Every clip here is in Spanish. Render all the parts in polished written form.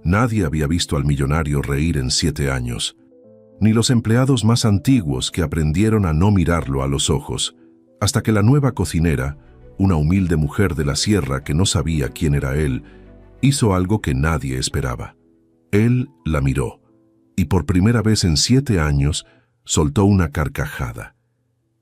Nadie había visto al millonario reír en 7 años, ni los empleados más antiguos que aprendieron a no mirarlo a los ojos, hasta que la nueva cocinera, una humilde mujer de la sierra que no sabía quién era él, hizo algo que nadie esperaba. Él la miró, y por primera vez en 7 años soltó una carcajada.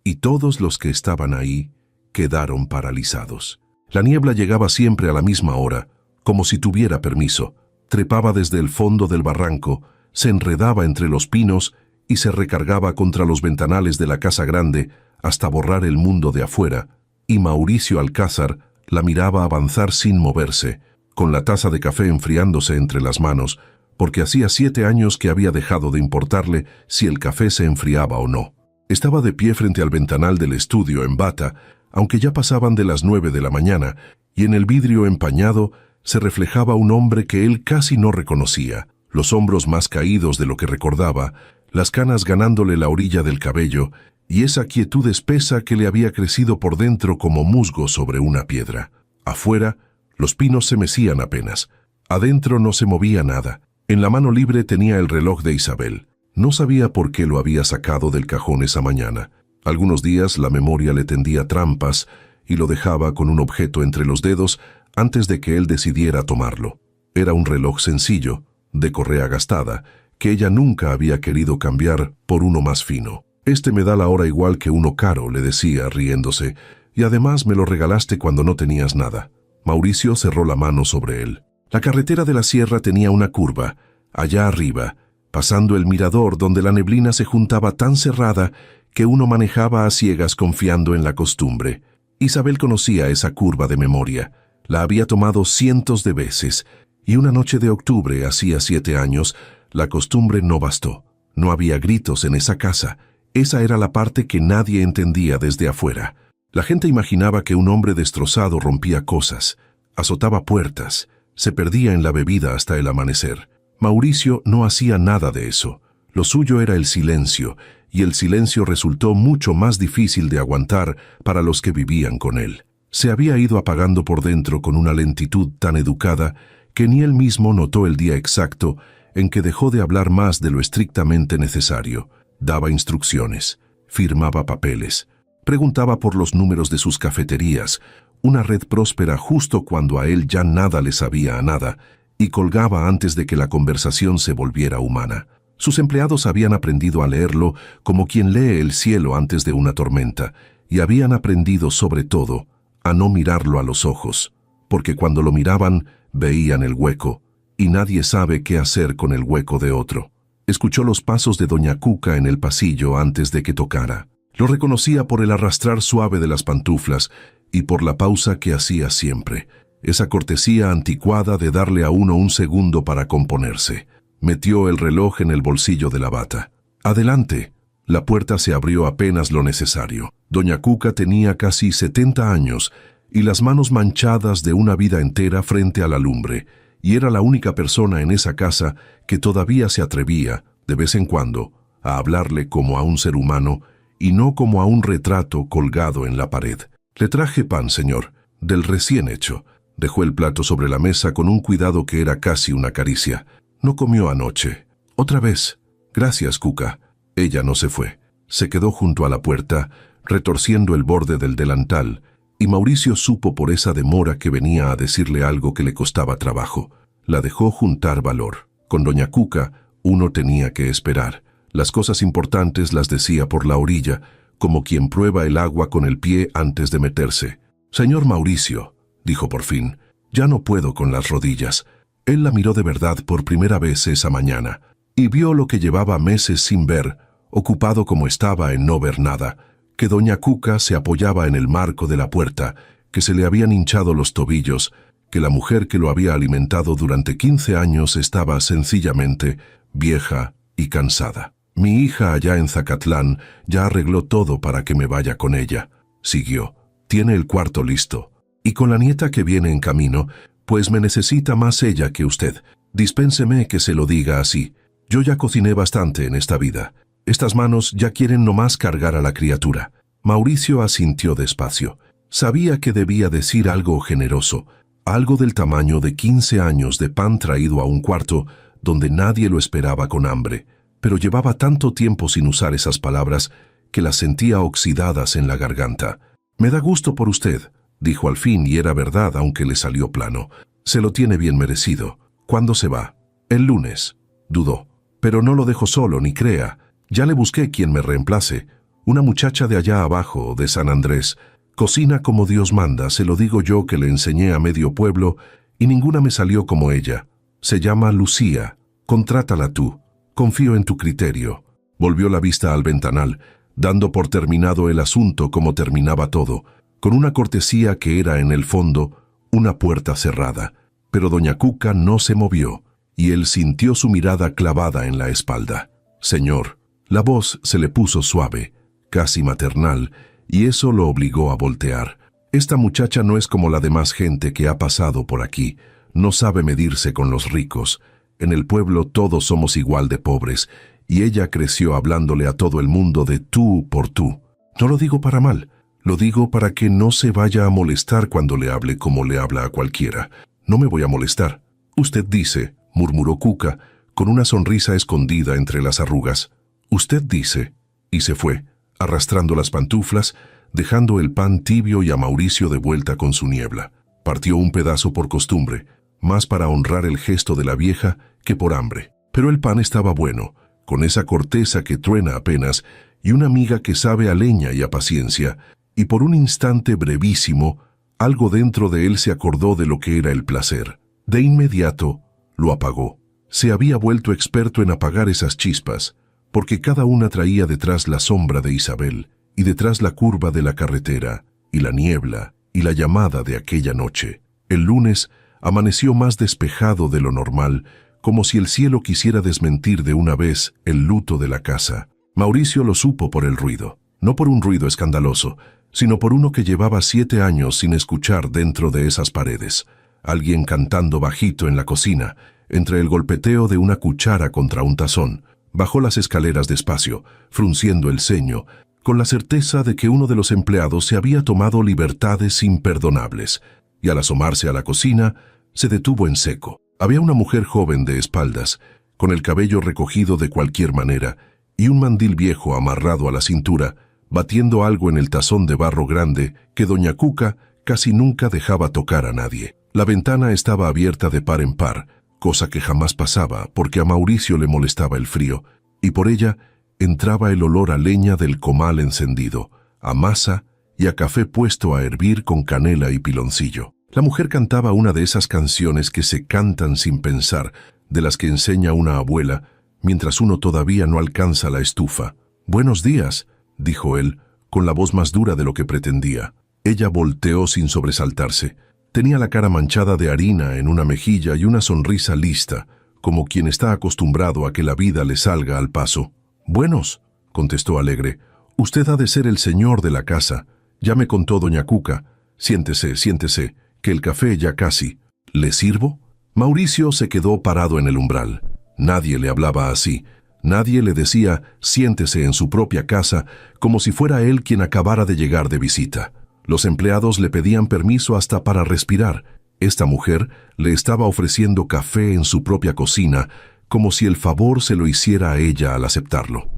Y todos los que estaban ahí quedaron paralizados. La niebla llegaba siempre a la misma hora, como si tuviera permiso. Trepaba desde el fondo del barranco, se enredaba entre los pinos y se recargaba contra los ventanales de la casa grande hasta borrar el mundo de afuera, y Mauricio Alcázar la miraba avanzar sin moverse, con la taza de café enfriándose entre las manos, porque hacía 7 años que había dejado de importarle si el café se enfriaba o no. Estaba de pie frente al ventanal del estudio en bata, aunque ya pasaban de las 9 de la mañana, y en el vidrio empañado se reflejaba un hombre que él casi no reconocía, los hombros más caídos de lo que recordaba, las canas ganándole la orilla del cabello, y esa quietud espesa que le había crecido por dentro como musgo sobre una piedra. Afuera, los pinos se mecían apenas. Adentro no se movía nada. En la mano libre tenía el reloj de Isabel. No sabía por qué lo había sacado del cajón esa mañana. Algunos días la memoria le tendía trampas y lo dejaba con un objeto entre los dedos antes de que él decidiera tomarlo. Era un reloj sencillo, de correa gastada, que ella nunca había querido cambiar por uno más fino. «Este me da la hora igual que uno caro», le decía, riéndose, «y además me lo regalaste cuando no tenías nada». Mauricio cerró la mano sobre él. La carretera de la sierra tenía una curva, allá arriba, pasando el mirador donde la neblina se juntaba tan cerrada que uno manejaba a ciegas confiando en la costumbre. Isabel conocía esa curva de memoria. La había tomado cientos de veces, y una noche de octubre, hacía 7 años, la costumbre no bastó. No había gritos en esa casa. Esa era la parte que nadie entendía desde afuera. La gente imaginaba que un hombre destrozado rompía cosas, azotaba puertas, se perdía en la bebida hasta el amanecer. Mauricio no hacía nada de eso. Lo suyo era el silencio, y el silencio resultó mucho más difícil de aguantar para los que vivían con él. Se había ido apagando por dentro con una lentitud tan educada que ni él mismo notó el día exacto en que dejó de hablar más de lo estrictamente necesario. Daba instrucciones, firmaba papeles, preguntaba por los números de sus cafeterías, una red próspera justo cuando a él ya nada le sabía a nada, y colgaba antes de que la conversación se volviera humana. Sus empleados habían aprendido a leerlo como quien lee el cielo antes de una tormenta, y habían aprendido sobre todo a no mirarlo a los ojos, porque cuando lo miraban veían el hueco, y nadie sabe qué hacer con el hueco de otro. Escuchó los pasos de doña Cuca en el pasillo antes de que tocara. Lo reconocía por el arrastrar suave de las pantuflas y por la pausa que hacía siempre, esa cortesía anticuada de darle a uno un segundo para componerse. Metió el reloj en el bolsillo de la bata. «Adelante». La puerta se abrió apenas lo necesario. Doña Cuca tenía casi 70 años y las manos manchadas de una vida entera frente a la lumbre, y era la única persona en esa casa que todavía se atrevía, de vez en cuando, a hablarle como a un ser humano y no como a un retrato colgado en la pared. «Le traje pan, señor, del recién hecho». Dejó el plato sobre la mesa con un cuidado que era casi una caricia. «No comió anoche». «Otra vez». «Gracias, Cuca». Ella no se fue. Se quedó junto a la puerta, retorciendo el borde del delantal, y Mauricio supo por esa demora que venía a decirle algo que le costaba trabajo. La dejó juntar valor. Con doña Cuca uno tenía que esperar. Las cosas importantes las decía por la orilla, como quien prueba el agua con el pie antes de meterse. «Señor Mauricio», dijo por fin, «ya no puedo con las rodillas». Él la miró de verdad por primera vez esa mañana, y vio lo que llevaba meses sin ver, ocupado como estaba en no ver nada, que doña Cuca se apoyaba en el marco de la puerta, que se le habían hinchado los tobillos, que la mujer que lo había alimentado durante 15 años estaba sencillamente vieja y cansada. «Mi hija allá en Zacatlán ya arregló todo para que me vaya con ella», siguió. «Tiene el cuarto listo. Y con la nieta que viene en camino, pues me necesita más ella que usted. Dispénseme que se lo diga así. Yo ya cociné bastante en esta vida. Estas manos ya quieren nomás cargar a la criatura». Mauricio asintió despacio. Sabía que debía decir algo generoso, algo del tamaño de 15 años de pan traído a un cuarto donde nadie lo esperaba con hambre, pero llevaba tanto tiempo sin usar esas palabras que las sentía oxidadas en la garganta. «Me da gusto por usted», dijo al fin, y era verdad, aunque le salió plano. «Se lo tiene bien merecido. ¿Cuándo se va?» «El lunes», dudó. «Pero no lo dejo solo, ni crea. Ya le busqué quien me reemplace. Una muchacha de allá abajo, de San Andrés. Cocina como Dios manda, se lo digo yo que le enseñé a medio pueblo, y ninguna me salió como ella. Se llama Lucía. Contrátala tú. Confío en tu criterio». Volvió la vista al ventanal, dando por terminado el asunto como terminaba todo, con una cortesía que era en el fondo una puerta cerrada. Pero doña Cuca no se movió, y él sintió su mirada clavada en la espalda. «Señor». La voz se le puso suave, casi maternal, y eso lo obligó a voltear. «Esta muchacha no es como la demás gente que ha pasado por aquí. No sabe medirse con los ricos. En el pueblo todos somos igual de pobres, y ella creció hablándole a todo el mundo de tú por tú. No lo digo para mal, lo digo para que no se vaya a molestar cuando le hable como le habla a cualquiera. No me voy a molestar». «Usted dice», murmuró Cuca, con una sonrisa escondida entre las arrugas. «Usted dice», y se fue, arrastrando las pantuflas, dejando el pan tibio y a Mauricio de vuelta con su niebla. Partió un pedazo por costumbre, más para honrar el gesto de la vieja que por hambre. Pero el pan estaba bueno, con esa corteza que truena apenas, y una miga que sabe a leña y a paciencia, y por un instante brevísimo, algo dentro de él se acordó de lo que era el placer. De inmediato, lo apagó. Se había vuelto experto en apagar esas chispas, porque cada una traía detrás la sombra de Isabel, y detrás la curva de la carretera, y la niebla, y la llamada de aquella noche. El lunes amaneció más despejado de lo normal, como si el cielo quisiera desmentir de una vez el luto de la casa. Mauricio lo supo por el ruido, no por un ruido escandaloso, sino por uno que llevaba 7 años sin escuchar dentro de esas paredes. Alguien cantando bajito en la cocina, entre el golpeteo de una cuchara contra un tazón. Bajó las escaleras despacio, frunciendo el ceño, con la certeza de que uno de los empleados se había tomado libertades imperdonables, y al asomarse a la cocina, se detuvo en seco. Había una mujer joven de espaldas, con el cabello recogido de cualquier manera, y un mandil viejo amarrado a la cintura, batiendo algo en el tazón de barro grande que doña Cuca casi nunca dejaba tocar a nadie. La ventana estaba abierta de par en par, cosa que jamás pasaba porque a Mauricio le molestaba el frío, y por ella entraba el olor a leña del comal encendido, a masa y a café puesto a hervir con canela y piloncillo. La mujer cantaba una de esas canciones que se cantan sin pensar, de las que enseña una abuela, mientras uno todavía no alcanza la estufa. «Buenos días», dijo él, con la voz más dura de lo que pretendía. Ella volteó sin sobresaltarse. Tenía la cara manchada de harina en una mejilla y una sonrisa lista, como quien está acostumbrado a que la vida le salga al paso. «Buenos», contestó alegre. «Usted ha de ser el señor de la casa. Ya me contó doña Cuca. Siéntese, siéntese, que el café ya casi. ¿Le sirvo?» Mauricio se quedó parado en el umbral. Nadie le hablaba así. Nadie le decía «siéntese» en su propia casa, como si fuera él quien acabara de llegar de visita. Los empleados le pedían permiso hasta para respirar. Esta mujer le estaba ofreciendo café en su propia cocina, como si el favor se lo hiciera a ella al aceptarlo.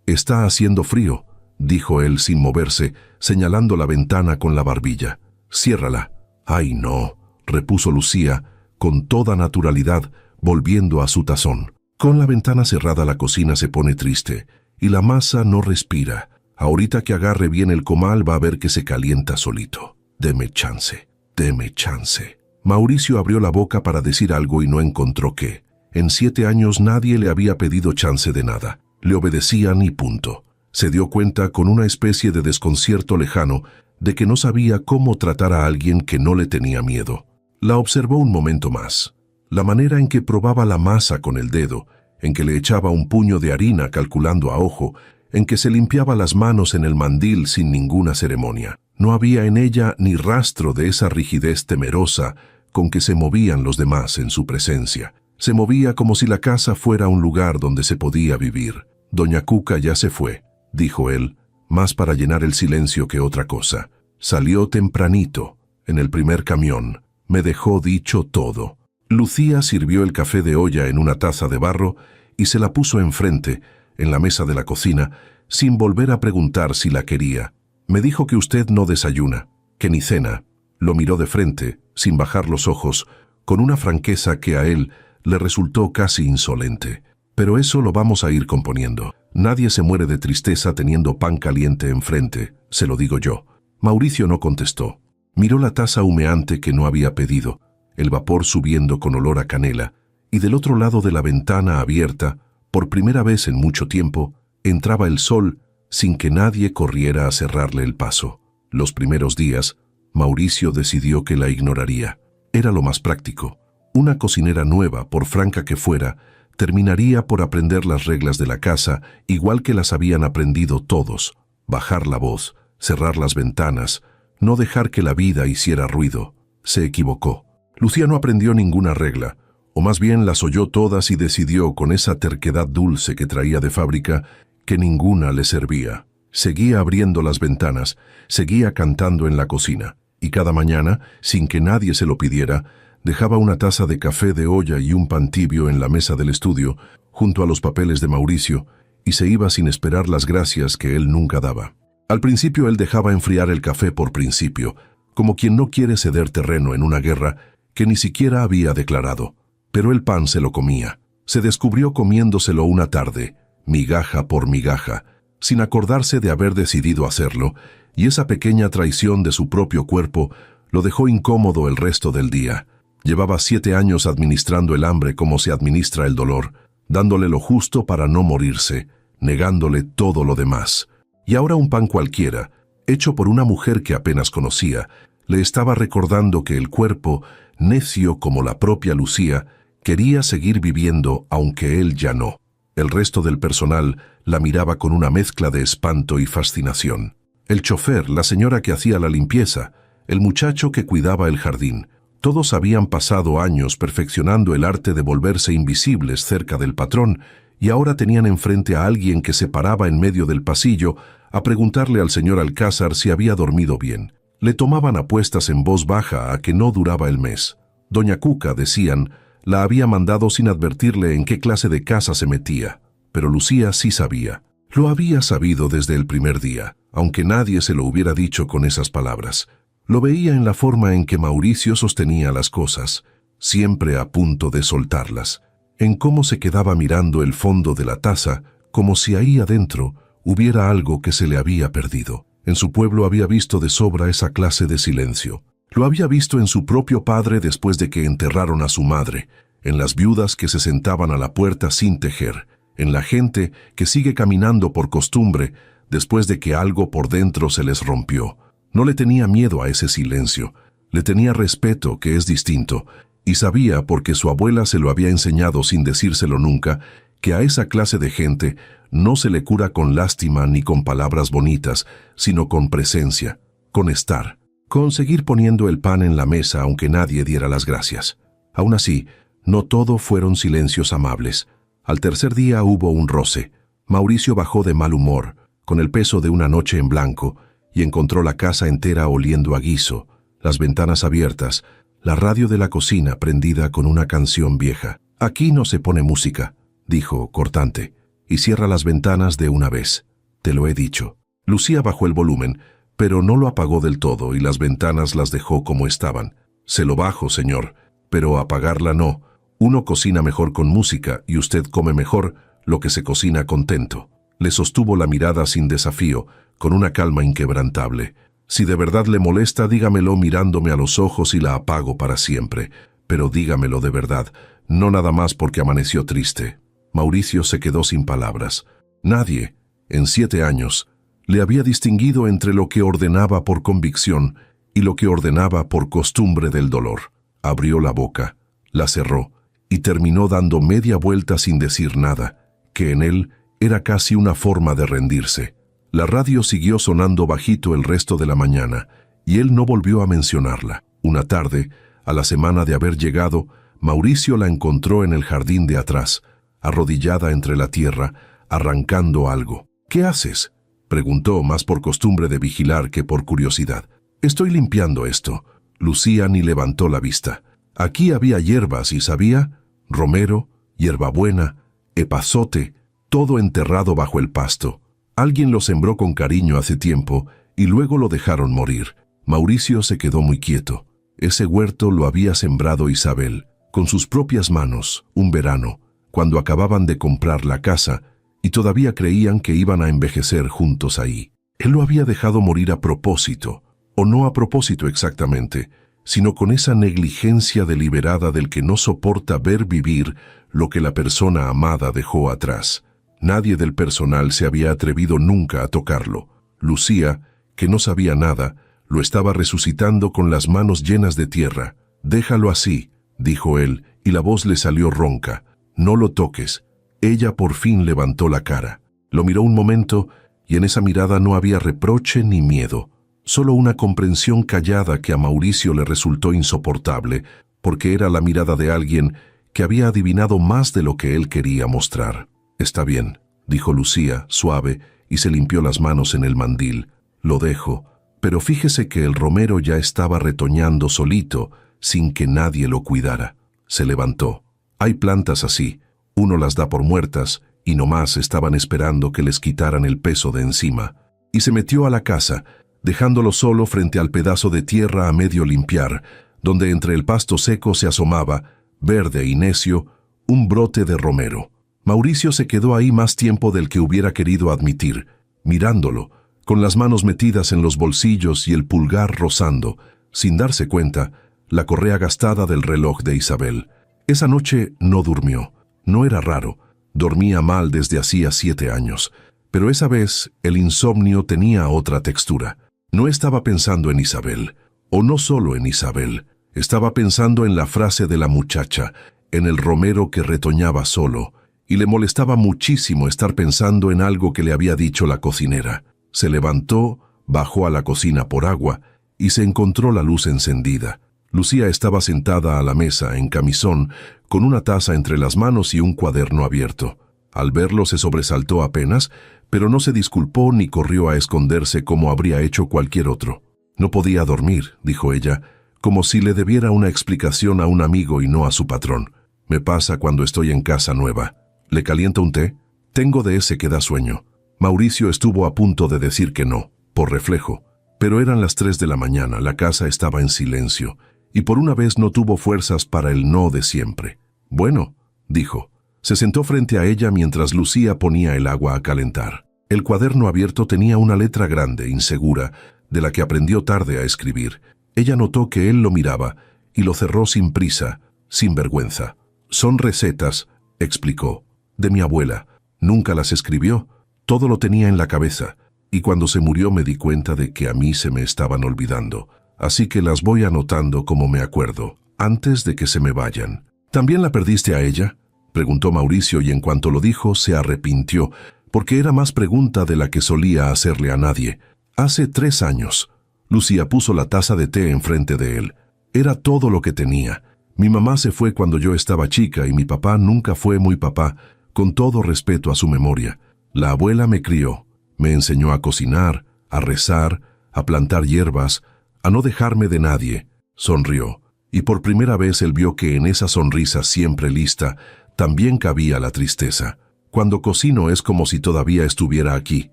«Está haciendo frío», dijo él sin moverse, señalando la ventana con la barbilla. «Ciérrala». «Ay, no», repuso Lucía, con toda naturalidad, volviendo a su tazón. «Con la ventana cerrada la cocina se pone triste, y la masa no respira. Ahorita que agarre bien el comal va a ver que se calienta solito. Deme chance, deme chance». Mauricio abrió la boca para decir algo y no encontró qué. En 7 años nadie le había pedido chance de nada. Le obedecían y punto. Se dio cuenta con una especie de desconcierto lejano de que no sabía cómo tratar a alguien que no le tenía miedo. La observó un momento más. La manera en que probaba la masa con el dedo, en que le echaba un puño de harina calculando a ojo, en que se limpiaba las manos en el mandil sin ninguna ceremonia. No había en ella ni rastro de esa rigidez temerosa con que se movían los demás en su presencia. Se movía como si la casa fuera un lugar donde se podía vivir. «Doña Cuca ya se fue», dijo él, más para llenar el silencio que otra cosa. «Salió tempranito, en el primer camión. Me dejó dicho todo. Lucía sirvió el café de olla en una taza de barro y se la puso enfrente, en la mesa de la cocina, sin volver a preguntar si la quería. Me dijo que usted no desayuna, que ni cena. Lo miró de frente, sin bajar los ojos, con una franqueza que a él le resultó casi insolente. Pero eso lo vamos a ir componiendo. Nadie se muere de tristeza teniendo pan caliente enfrente, se lo digo yo. Mauricio no contestó. Miró la taza humeante que no había pedido, el vapor subiendo con olor a canela, y del otro lado de la ventana abierta, por primera vez en mucho tiempo, entraba el sol sin que nadie corriera a cerrarle el paso. Los primeros días, Mauricio decidió que la ignoraría. Era lo más práctico. Una cocinera nueva, por franca que fuera, terminaría por aprender las reglas de la casa, igual que las habían aprendido todos. Bajar la voz, cerrar las ventanas, no dejar que la vida hiciera ruido. Se equivocó. Lucía no aprendió ninguna regla, o más bien las oyó todas y decidió con esa terquedad dulce que traía de fábrica que ninguna le servía. Seguía abriendo las ventanas, seguía cantando en la cocina, y cada mañana, sin que nadie se lo pidiera, dejaba una taza de café de olla y un pan tibio en la mesa del estudio, junto a los papeles de Mauricio, y se iba sin esperar las gracias que él nunca daba. Al principio él dejaba enfriar el café por principio, como quien no quiere ceder terreno en una guerra que ni siquiera había declarado. Pero el pan se lo comía. Se descubrió comiéndoselo una tarde, migaja por migaja, sin acordarse de haber decidido hacerlo, y esa pequeña traición de su propio cuerpo lo dejó incómodo el resto del día. Llevaba 7 años administrando el hambre como se administra el dolor, dándole lo justo para no morirse, negándole todo lo demás. Y ahora un pan cualquiera, hecho por una mujer que apenas conocía, le estaba recordando que el cuerpo, necio como la propia Lucía, quería seguir viviendo aunque él ya no. El resto del personal la miraba con una mezcla de espanto y fascinación. El chofer, la señora que hacía la limpieza, el muchacho que cuidaba el jardín, todos habían pasado años perfeccionando el arte de volverse invisibles cerca del patrón y ahora tenían enfrente a alguien que se paraba en medio del pasillo a preguntarle al señor Alcázar si había dormido bien. Le tomaban apuestas en voz baja a que no duraba el mes. Doña Cuca, decían, la había mandado sin advertirle en qué clase de casa se metía, pero Lucía sí sabía. Lo había sabido desde el primer día, aunque nadie se lo hubiera dicho con esas palabras. Lo veía en la forma en que Mauricio sostenía las cosas, siempre a punto de soltarlas, en cómo se quedaba mirando el fondo de la taza, como si ahí adentro hubiera algo que se le había perdido. En su pueblo había visto de sobra esa clase de silencio. Lo había visto en su propio padre después de que enterraron a su madre, en las viudas que se sentaban a la puerta sin tejer, en la gente que sigue caminando por costumbre después de que algo por dentro se les rompió. No le tenía miedo a ese silencio, le tenía respeto, que es distinto, y sabía, porque su abuela se lo había enseñado sin decírselo nunca, que a esa clase de gente no se le cura con lástima ni con palabras bonitas, sino con presencia, con estar, con seguir poniendo el pan en la mesa aunque nadie diera las gracias. Aún así, no todo fueron silencios amables. Al tercer día hubo un roce. Mauricio bajó de mal humor, con el peso de una noche en blanco, y encontró la casa entera oliendo a guiso, las ventanas abiertas, la radio de la cocina prendida con una canción vieja. «Aquí no se pone música», dijo, cortante, «y cierra las ventanas de una vez. Te lo he dicho». Lucía bajó el volumen, pero no lo apagó del todo y las ventanas las dejó como estaban. «Se lo bajo, señor, pero apagarla no. Uno cocina mejor con música y usted come mejor lo que se cocina contento». Le sostuvo la mirada sin desafío, con una calma inquebrantable. «Si de verdad le molesta, dígamelo mirándome a los ojos y la apago para siempre. Pero dígamelo de verdad, no nada más porque amaneció triste». Mauricio se quedó sin palabras. Nadie, en 7 años, le había distinguido entre lo que ordenaba por convicción y lo que ordenaba por costumbre del dolor. Abrió la boca, la cerró y terminó dando media vuelta sin decir nada, que en él era casi una forma de rendirse. La radio siguió sonando bajito el resto de la mañana, y él no volvió a mencionarla. Una tarde, a la semana de haber llegado, Mauricio la encontró en el jardín de atrás, arrodillada entre la tierra, arrancando algo. «¿Qué haces?», preguntó, más por costumbre de vigilar que por curiosidad. «Estoy limpiando esto. Lucía ni levantó la vista. Aquí había hierbas y sabía, romero, hierbabuena, epazote, todo enterrado bajo el pasto. Alguien lo sembró con cariño hace tiempo y luego lo dejaron morir. Mauricio se quedó muy quieto. Ese huerto lo había sembrado Isabel, con sus propias manos, un verano, cuando acababan de comprar la casa y todavía creían que iban a envejecer juntos ahí. Él lo había dejado morir a propósito, o no a propósito exactamente, sino con esa negligencia deliberada del que no soporta ver vivir lo que la persona amada dejó atrás. Nadie del personal se había atrevido nunca a tocarlo. Lucía, que no sabía nada, lo estaba resucitando con las manos llenas de tierra. «Déjalo así», dijo él, y la voz le salió ronca. «No lo toques». Ella por fin levantó la cara. Lo miró un momento, y en esa mirada no había reproche ni miedo, solo una comprensión callada que a Mauricio le resultó insoportable, porque era la mirada de alguien que había adivinado más de lo que él quería mostrar. «Está bien», dijo Lucía, suave, y se limpió las manos en el mandil. «Lo dejo, pero fíjese que el romero ya estaba retoñando solito, sin que nadie lo cuidara». Se levantó. «Hay plantas así, uno las da por muertas, y nomás estaban esperando que les quitaran el peso de encima». Y se metió a la casa, dejándolo solo frente al pedazo de tierra a medio limpiar, donde entre el pasto seco se asomaba, verde y necio, un brote de romero. Mauricio se quedó ahí más tiempo del que hubiera querido admitir, mirándolo, con las manos metidas en los bolsillos y el pulgar rozando, sin darse cuenta, la correa gastada del reloj de Isabel. Esa noche no durmió. No era raro, dormía mal desde hacía 7 años, pero esa vez el insomnio tenía otra textura. No estaba pensando en Isabel, o no solo en Isabel, estaba pensando en la frase de la muchacha, en el romero que retoñaba solo, y le molestaba muchísimo estar pensando en algo que le había dicho la cocinera. Se levantó, bajó a la cocina por agua, y se encontró la luz encendida. Lucía estaba sentada a la mesa, en camisón, con una taza entre las manos y un cuaderno abierto. Al verlo se sobresaltó apenas, pero no se disculpó ni corrió a esconderse como habría hecho cualquier otro. «No podía dormir», dijo ella, como si le debiera una explicación a un amigo y no a su patrón. «Me pasa cuando estoy en casa nueva. ¿Le caliento un té? Tengo de ese que da sueño». Mauricio estuvo a punto de decir que no, por reflejo, pero eran las 3 de la mañana, la casa estaba en silencio, y por una vez no tuvo fuerzas para el no de siempre. «Bueno», dijo. Se sentó frente a ella mientras Lucía ponía el agua a calentar. El cuaderno abierto tenía una letra grande, insegura, de la que aprendió tarde a escribir. Ella notó que él lo miraba y lo cerró sin prisa, sin vergüenza. «Son recetas», explicó, «de mi abuela. Nunca las escribió, todo lo tenía en la cabeza, y cuando se murió me di cuenta de que a mí se me estaban olvidando. Así que las voy anotando como me acuerdo, antes de que se me vayan». «¿También la perdiste a ella?», preguntó Mauricio, y en cuanto lo dijo se arrepintió, porque era más pregunta de la que solía hacerle a nadie. «Hace 3 años». Lucía puso la taza de té enfrente de él. «Era todo lo que tenía. Mi mamá se fue cuando yo estaba chica y mi papá nunca fue muy papá, con todo respeto a su memoria. La abuela me crió, me enseñó a cocinar, a rezar, a plantar hierbas, a no dejarme de nadie». Sonrió, y por primera vez él vio que en esa sonrisa siempre lista también cabía la tristeza. «Cuando cocino es como si todavía estuviera aquí.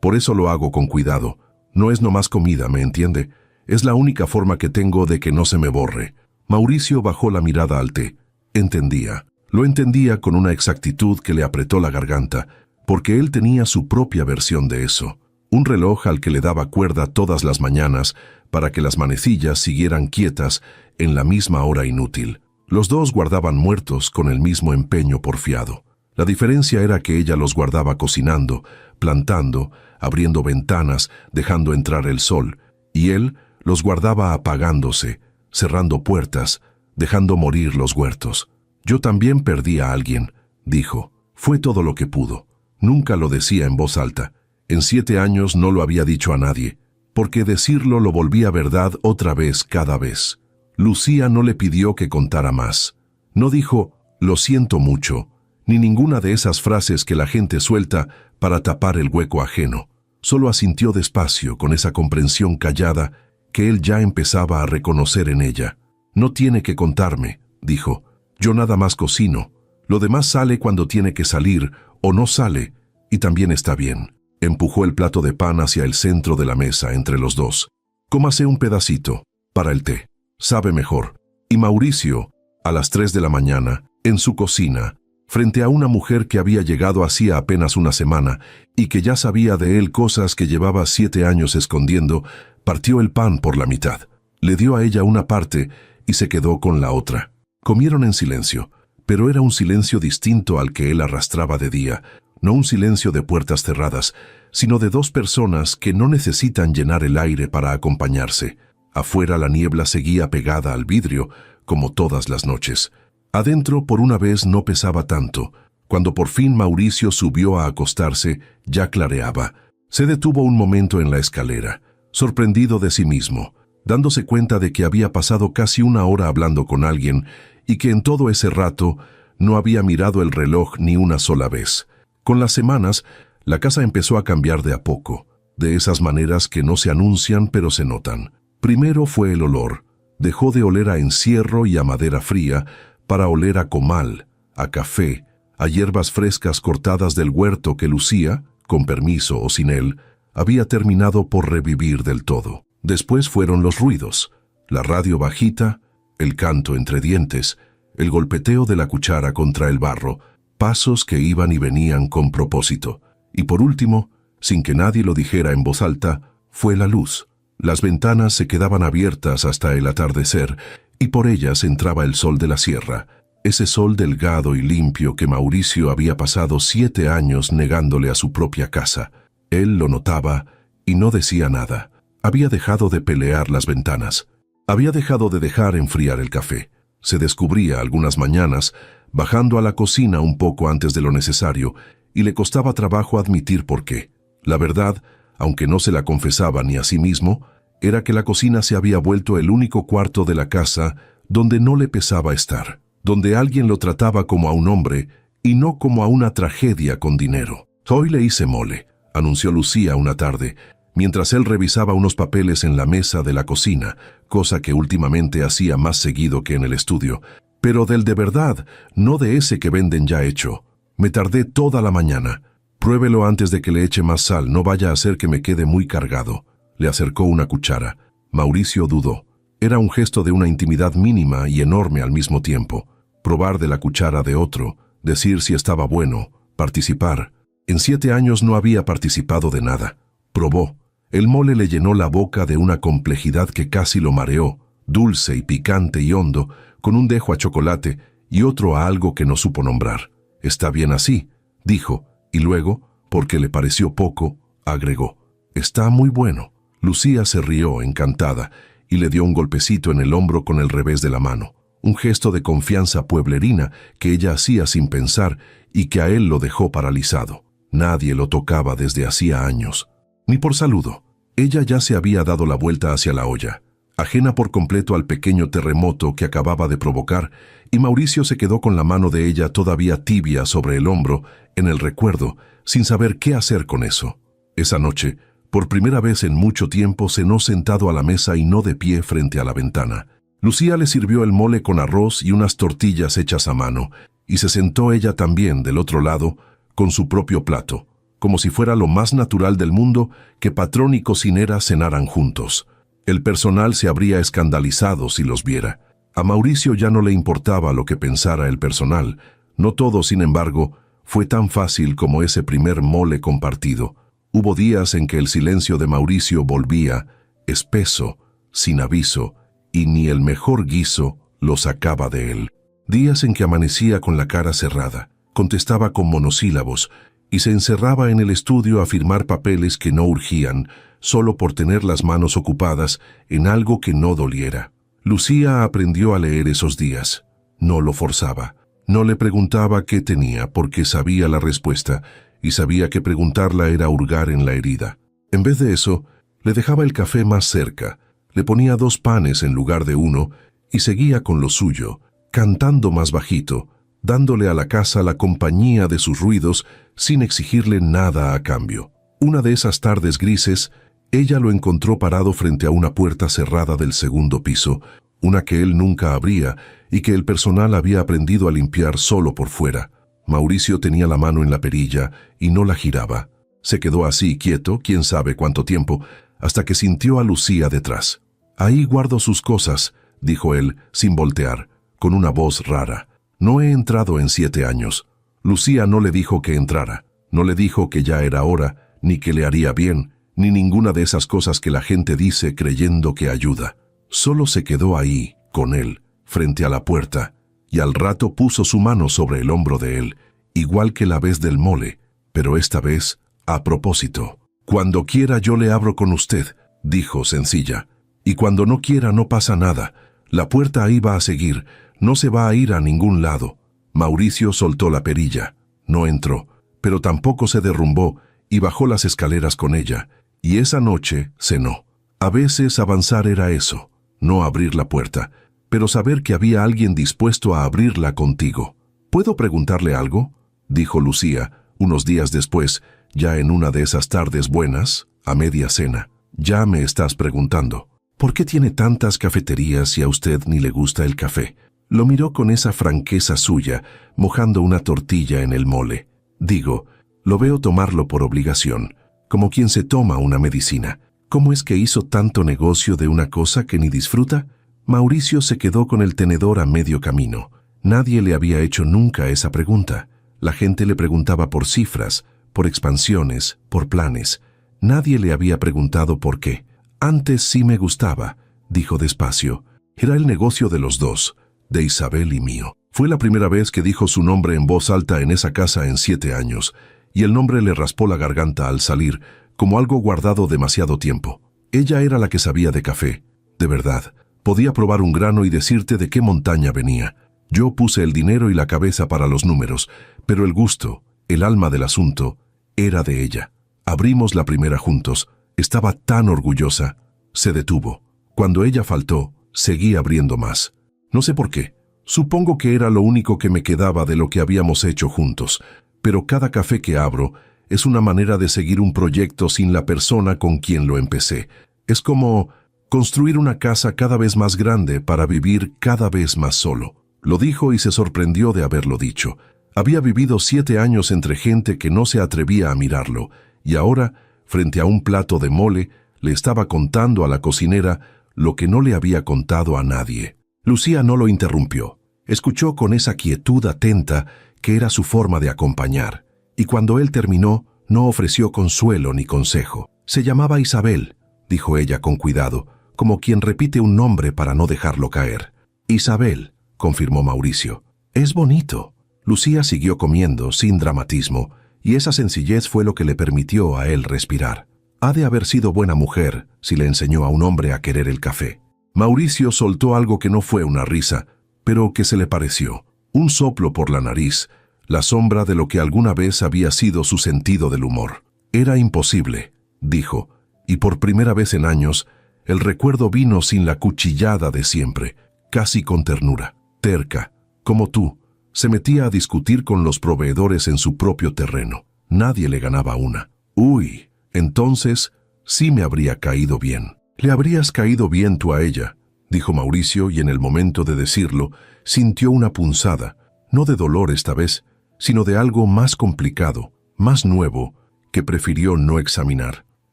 Por eso lo hago con cuidado. No es nomás comida, ¿me entiende? Es la única forma que tengo de que no se me borre». Mauricio bajó la mirada al té. Entendía. Lo entendía con una exactitud que le apretó la garganta, porque él tenía su propia versión de eso. Un reloj al que le daba cuerda todas las mañanas para que las manecillas siguieran quietas en la misma hora inútil. Los dos guardaban muertos con el mismo empeño porfiado. La diferencia era que ella los guardaba cocinando, plantando, abriendo ventanas, dejando entrar el sol, y él los guardaba apagándose, cerrando puertas, dejando morir los huertos. «Yo también perdí a alguien», dijo. «Fue todo lo que pudo». Nunca lo decía en voz alta. En 7 años no lo había dicho a nadie, porque decirlo lo volvía verdad otra vez cada vez. Lucía no le pidió que contara más. No dijo, «lo siento mucho», ni ninguna de esas frases que la gente suelta para tapar el hueco ajeno. Solo asintió despacio con esa comprensión callada que él ya empezaba a reconocer en ella. «No tiene que contarme», dijo. «Yo nada más cocino. Lo demás sale cuando tiene que salir o no sale, y también está bien». Empujó el plato de pan hacia el centro de la mesa entre los dos. «Cómase un pedacito, para el té. Sabe mejor». Y Mauricio, a las 3 de la mañana, en su cocina, frente a una mujer que había llegado hacía apenas una semana y que ya sabía de él cosas que llevaba 7 años escondiendo, partió el pan por la mitad. Le dio a ella una parte y se quedó con la otra. Comieron en silencio, pero era un silencio distinto al que él arrastraba de día, no un silencio de puertas cerradas, sino de dos personas que no necesitan llenar el aire para acompañarse. Afuera la niebla seguía pegada al vidrio, como todas las noches. Adentro, por una vez, no pesaba tanto. Cuando por fin Mauricio subió a acostarse, ya clareaba. Se detuvo un momento en la escalera, sorprendido de sí mismo, dándose cuenta de que había pasado casi una hora hablando con alguien y que en todo ese rato no había mirado el reloj ni una sola vez. Con las semanas, la casa empezó a cambiar de a poco, de esas maneras que no se anuncian pero se notan. Primero fue el olor. Dejó de oler a encierro y a madera fría para oler a comal, a café, a hierbas frescas cortadas del huerto que Lucía, con permiso o sin él, había terminado por revivir del todo. Después fueron los ruidos, la radio bajita, el canto entre dientes, el golpeteo de la cuchara contra el barro, pasos que iban y venían con propósito. Y por último, sin que nadie lo dijera en voz alta, fue la luz. Las ventanas se quedaban abiertas hasta el atardecer y por ellas entraba el sol de la sierra, ese sol delgado y limpio que Mauricio había pasado 7 años negándole a su propia casa. Él lo notaba y no decía nada. Había dejado de pelear las ventanas. Había dejado de dejar enfriar el café. Se descubría algunas mañanas bajando a la cocina un poco antes de lo necesario y le costaba trabajo admitir por qué. La verdad, aunque no se la confesaba ni a sí mismo, era que la cocina se había vuelto el único cuarto de la casa donde no le pesaba estar, donde alguien lo trataba como a un hombre y no como a una tragedia con dinero. «Hoy le hice mole», anunció Lucía una tarde, mientras él revisaba unos papeles en la mesa de la cocina, cosa que últimamente hacía más seguido que en el estudio, pero del de verdad, no de ese que venden ya hecho. «Me tardé toda la mañana. Pruébelo antes de que le eche más sal, no vaya a hacer que me quede muy cargado». Le acercó una cuchara. Mauricio dudó. Era un gesto de una intimidad mínima y enorme al mismo tiempo. Probar de la cuchara de otro, decir si estaba bueno, participar. En 7 años no había participado de nada. Probó. El mole le llenó la boca de una complejidad que casi lo mareó, dulce y picante y hondo, con un dejo a chocolate y otro a algo que no supo nombrar. «Está bien así», dijo, y luego, porque le pareció poco, agregó: «Está muy bueno». Lucía se rió, encantada, y le dio un golpecito en el hombro con el revés de la mano, un gesto de confianza pueblerina que ella hacía sin pensar y que a él lo dejó paralizado. Nadie lo tocaba desde hacía años, ni por saludo. Ella ya se había dado la vuelta hacia la olla, ajena por completo al pequeño terremoto que acababa de provocar, y Mauricio se quedó con la mano de ella todavía tibia sobre el hombro, en el recuerdo, sin saber qué hacer con eso. Esa noche, por primera vez en mucho tiempo, cenó sentado a la mesa y no de pie frente a la ventana. Lucía le sirvió el mole con arroz y unas tortillas hechas a mano, y se sentó ella también del otro lado, con su propio plato, como si fuera lo más natural del mundo que patrón y cocinera cenaran juntos. El personal se habría escandalizado si los viera. A Mauricio ya no le importaba lo que pensara el personal. No todo, sin embargo, fue tan fácil como ese primer mole compartido. Hubo días en que el silencio de Mauricio volvía, espeso, sin aviso, y ni el mejor guiso lo sacaba de él. Días en que amanecía con la cara cerrada, contestaba con monosílabos, y se encerraba en el estudio a firmar papeles que no urgían, solo por tener las manos ocupadas en algo que no doliera. Lucía aprendió a leer esos días. No lo forzaba. No le preguntaba qué tenía, porque sabía la respuesta, y sabía que preguntarla era hurgar en la herida. En vez de eso, le dejaba el café más cerca, le ponía 2 panes en lugar de 1 y seguía con lo suyo, cantando más bajito, dándole a la casa la compañía de sus ruidos sin exigirle nada a cambio. Una de esas tardes grises Ella lo encontró parado frente a una puerta cerrada del segundo piso, una que él nunca abría y que el personal había aprendido a limpiar solo por fuera. Mauricio tenía la mano en la perilla y no la giraba. Se quedó así, quieto, quién sabe cuánto tiempo, hasta que sintió a Lucía detrás. «Ahí guardo sus cosas», dijo él, sin voltear, con una voz rara. «No he entrado en 7 años». Lucía no le dijo que entrara, no le dijo que ya era hora, ni que le haría bien, ni ninguna de esas cosas que la gente dice creyendo que ayuda. Solo se quedó ahí, con él, frente a la puerta, y al rato puso su mano sobre el hombro de él, igual que la vez del mole, pero esta vez a propósito. «Cuando quiera yo le abro con usted», dijo sencilla. «Y cuando no quiera no pasa nada. La puerta ahí va a seguir, no se va a ir a ningún lado». Mauricio soltó la perilla. No entró, pero tampoco se derrumbó y bajó las escaleras con ella. Y esa noche cenó. A veces avanzar era eso, no abrir la puerta, pero saber que había alguien dispuesto a abrirla contigo. «¿Puedo preguntarle algo?», dijo Lucía, unos días después, ya en una de esas tardes buenas, a media cena. «Ya me estás preguntando. ¿Por qué tiene tantas cafeterías si a usted ni le gusta el café?». Lo miró con esa franqueza suya, mojando una tortilla en el mole. «Digo, lo veo tomarlo por obligación, como quien se toma una medicina. ¿Cómo es que hizo tanto negocio de una cosa que ni disfruta?». Mauricio se quedó con el tenedor a medio camino. Nadie le había hecho nunca esa pregunta. La gente le preguntaba por cifras, por expansiones, por planes. Nadie le había preguntado por qué. «Antes sí me gustaba», dijo despacio. «Era el negocio de los dos, de Isabel y mío». Fue la primera vez que dijo su nombre en voz alta en esa casa en 7 años, y el nombre le raspó la garganta al salir, como algo guardado demasiado tiempo. Ella era la que sabía de café, de verdad. Podía probar un grano y decirte de qué montaña venía. Yo puse el dinero y la cabeza para los números, pero el gusto, el alma del asunto, era de ella. Abrimos la primera juntos. Estaba tan orgullosa. Se detuvo. Cuando ella faltó, seguí abriendo más. No sé por qué. Supongo que era lo único que me quedaba de lo que habíamos hecho juntos. Pero cada café que abro es una manera de seguir un proyecto sin la persona con quien lo empecé. Es como construir una casa cada vez más grande para vivir cada vez más solo. Lo dijo y se sorprendió de haberlo dicho. Había vivido 7 años entre gente que no se atrevía a mirarlo, y ahora, frente a un plato de mole, le estaba contando a la cocinera lo que no le había contado a nadie. Lucía no lo interrumpió. Escuchó con esa quietud atenta que era su forma de acompañar, y cuando él terminó, no ofreció consuelo ni consejo. «Se llamaba Isabel», dijo ella con cuidado, como quien repite un nombre para no dejarlo caer. «Isabel», confirmó Mauricio. «Es bonito». Lucía siguió comiendo, sin dramatismo, y esa sencillez fue lo que le permitió a él respirar. Ha de haber sido buena mujer si le enseñó a un hombre a querer el café. Mauricio soltó algo que no fue una risa, pero que se le pareció. Un soplo por la nariz, la sombra de lo que alguna vez había sido su sentido del humor. «Era imposible», dijo, y por primera vez en años, el recuerdo vino sin la cuchillada de siempre, casi con ternura. «Terca, como tú, se metía a discutir con los proveedores en su propio terreno. Nadie le ganaba una. Uy, entonces sí me habría caído bien». «Le habrías caído bien tú a ella», dijo Mauricio, y en el momento de decirlo, sintió una punzada, no de dolor esta vez, sino de algo más complicado, más nuevo, que prefirió no examinar.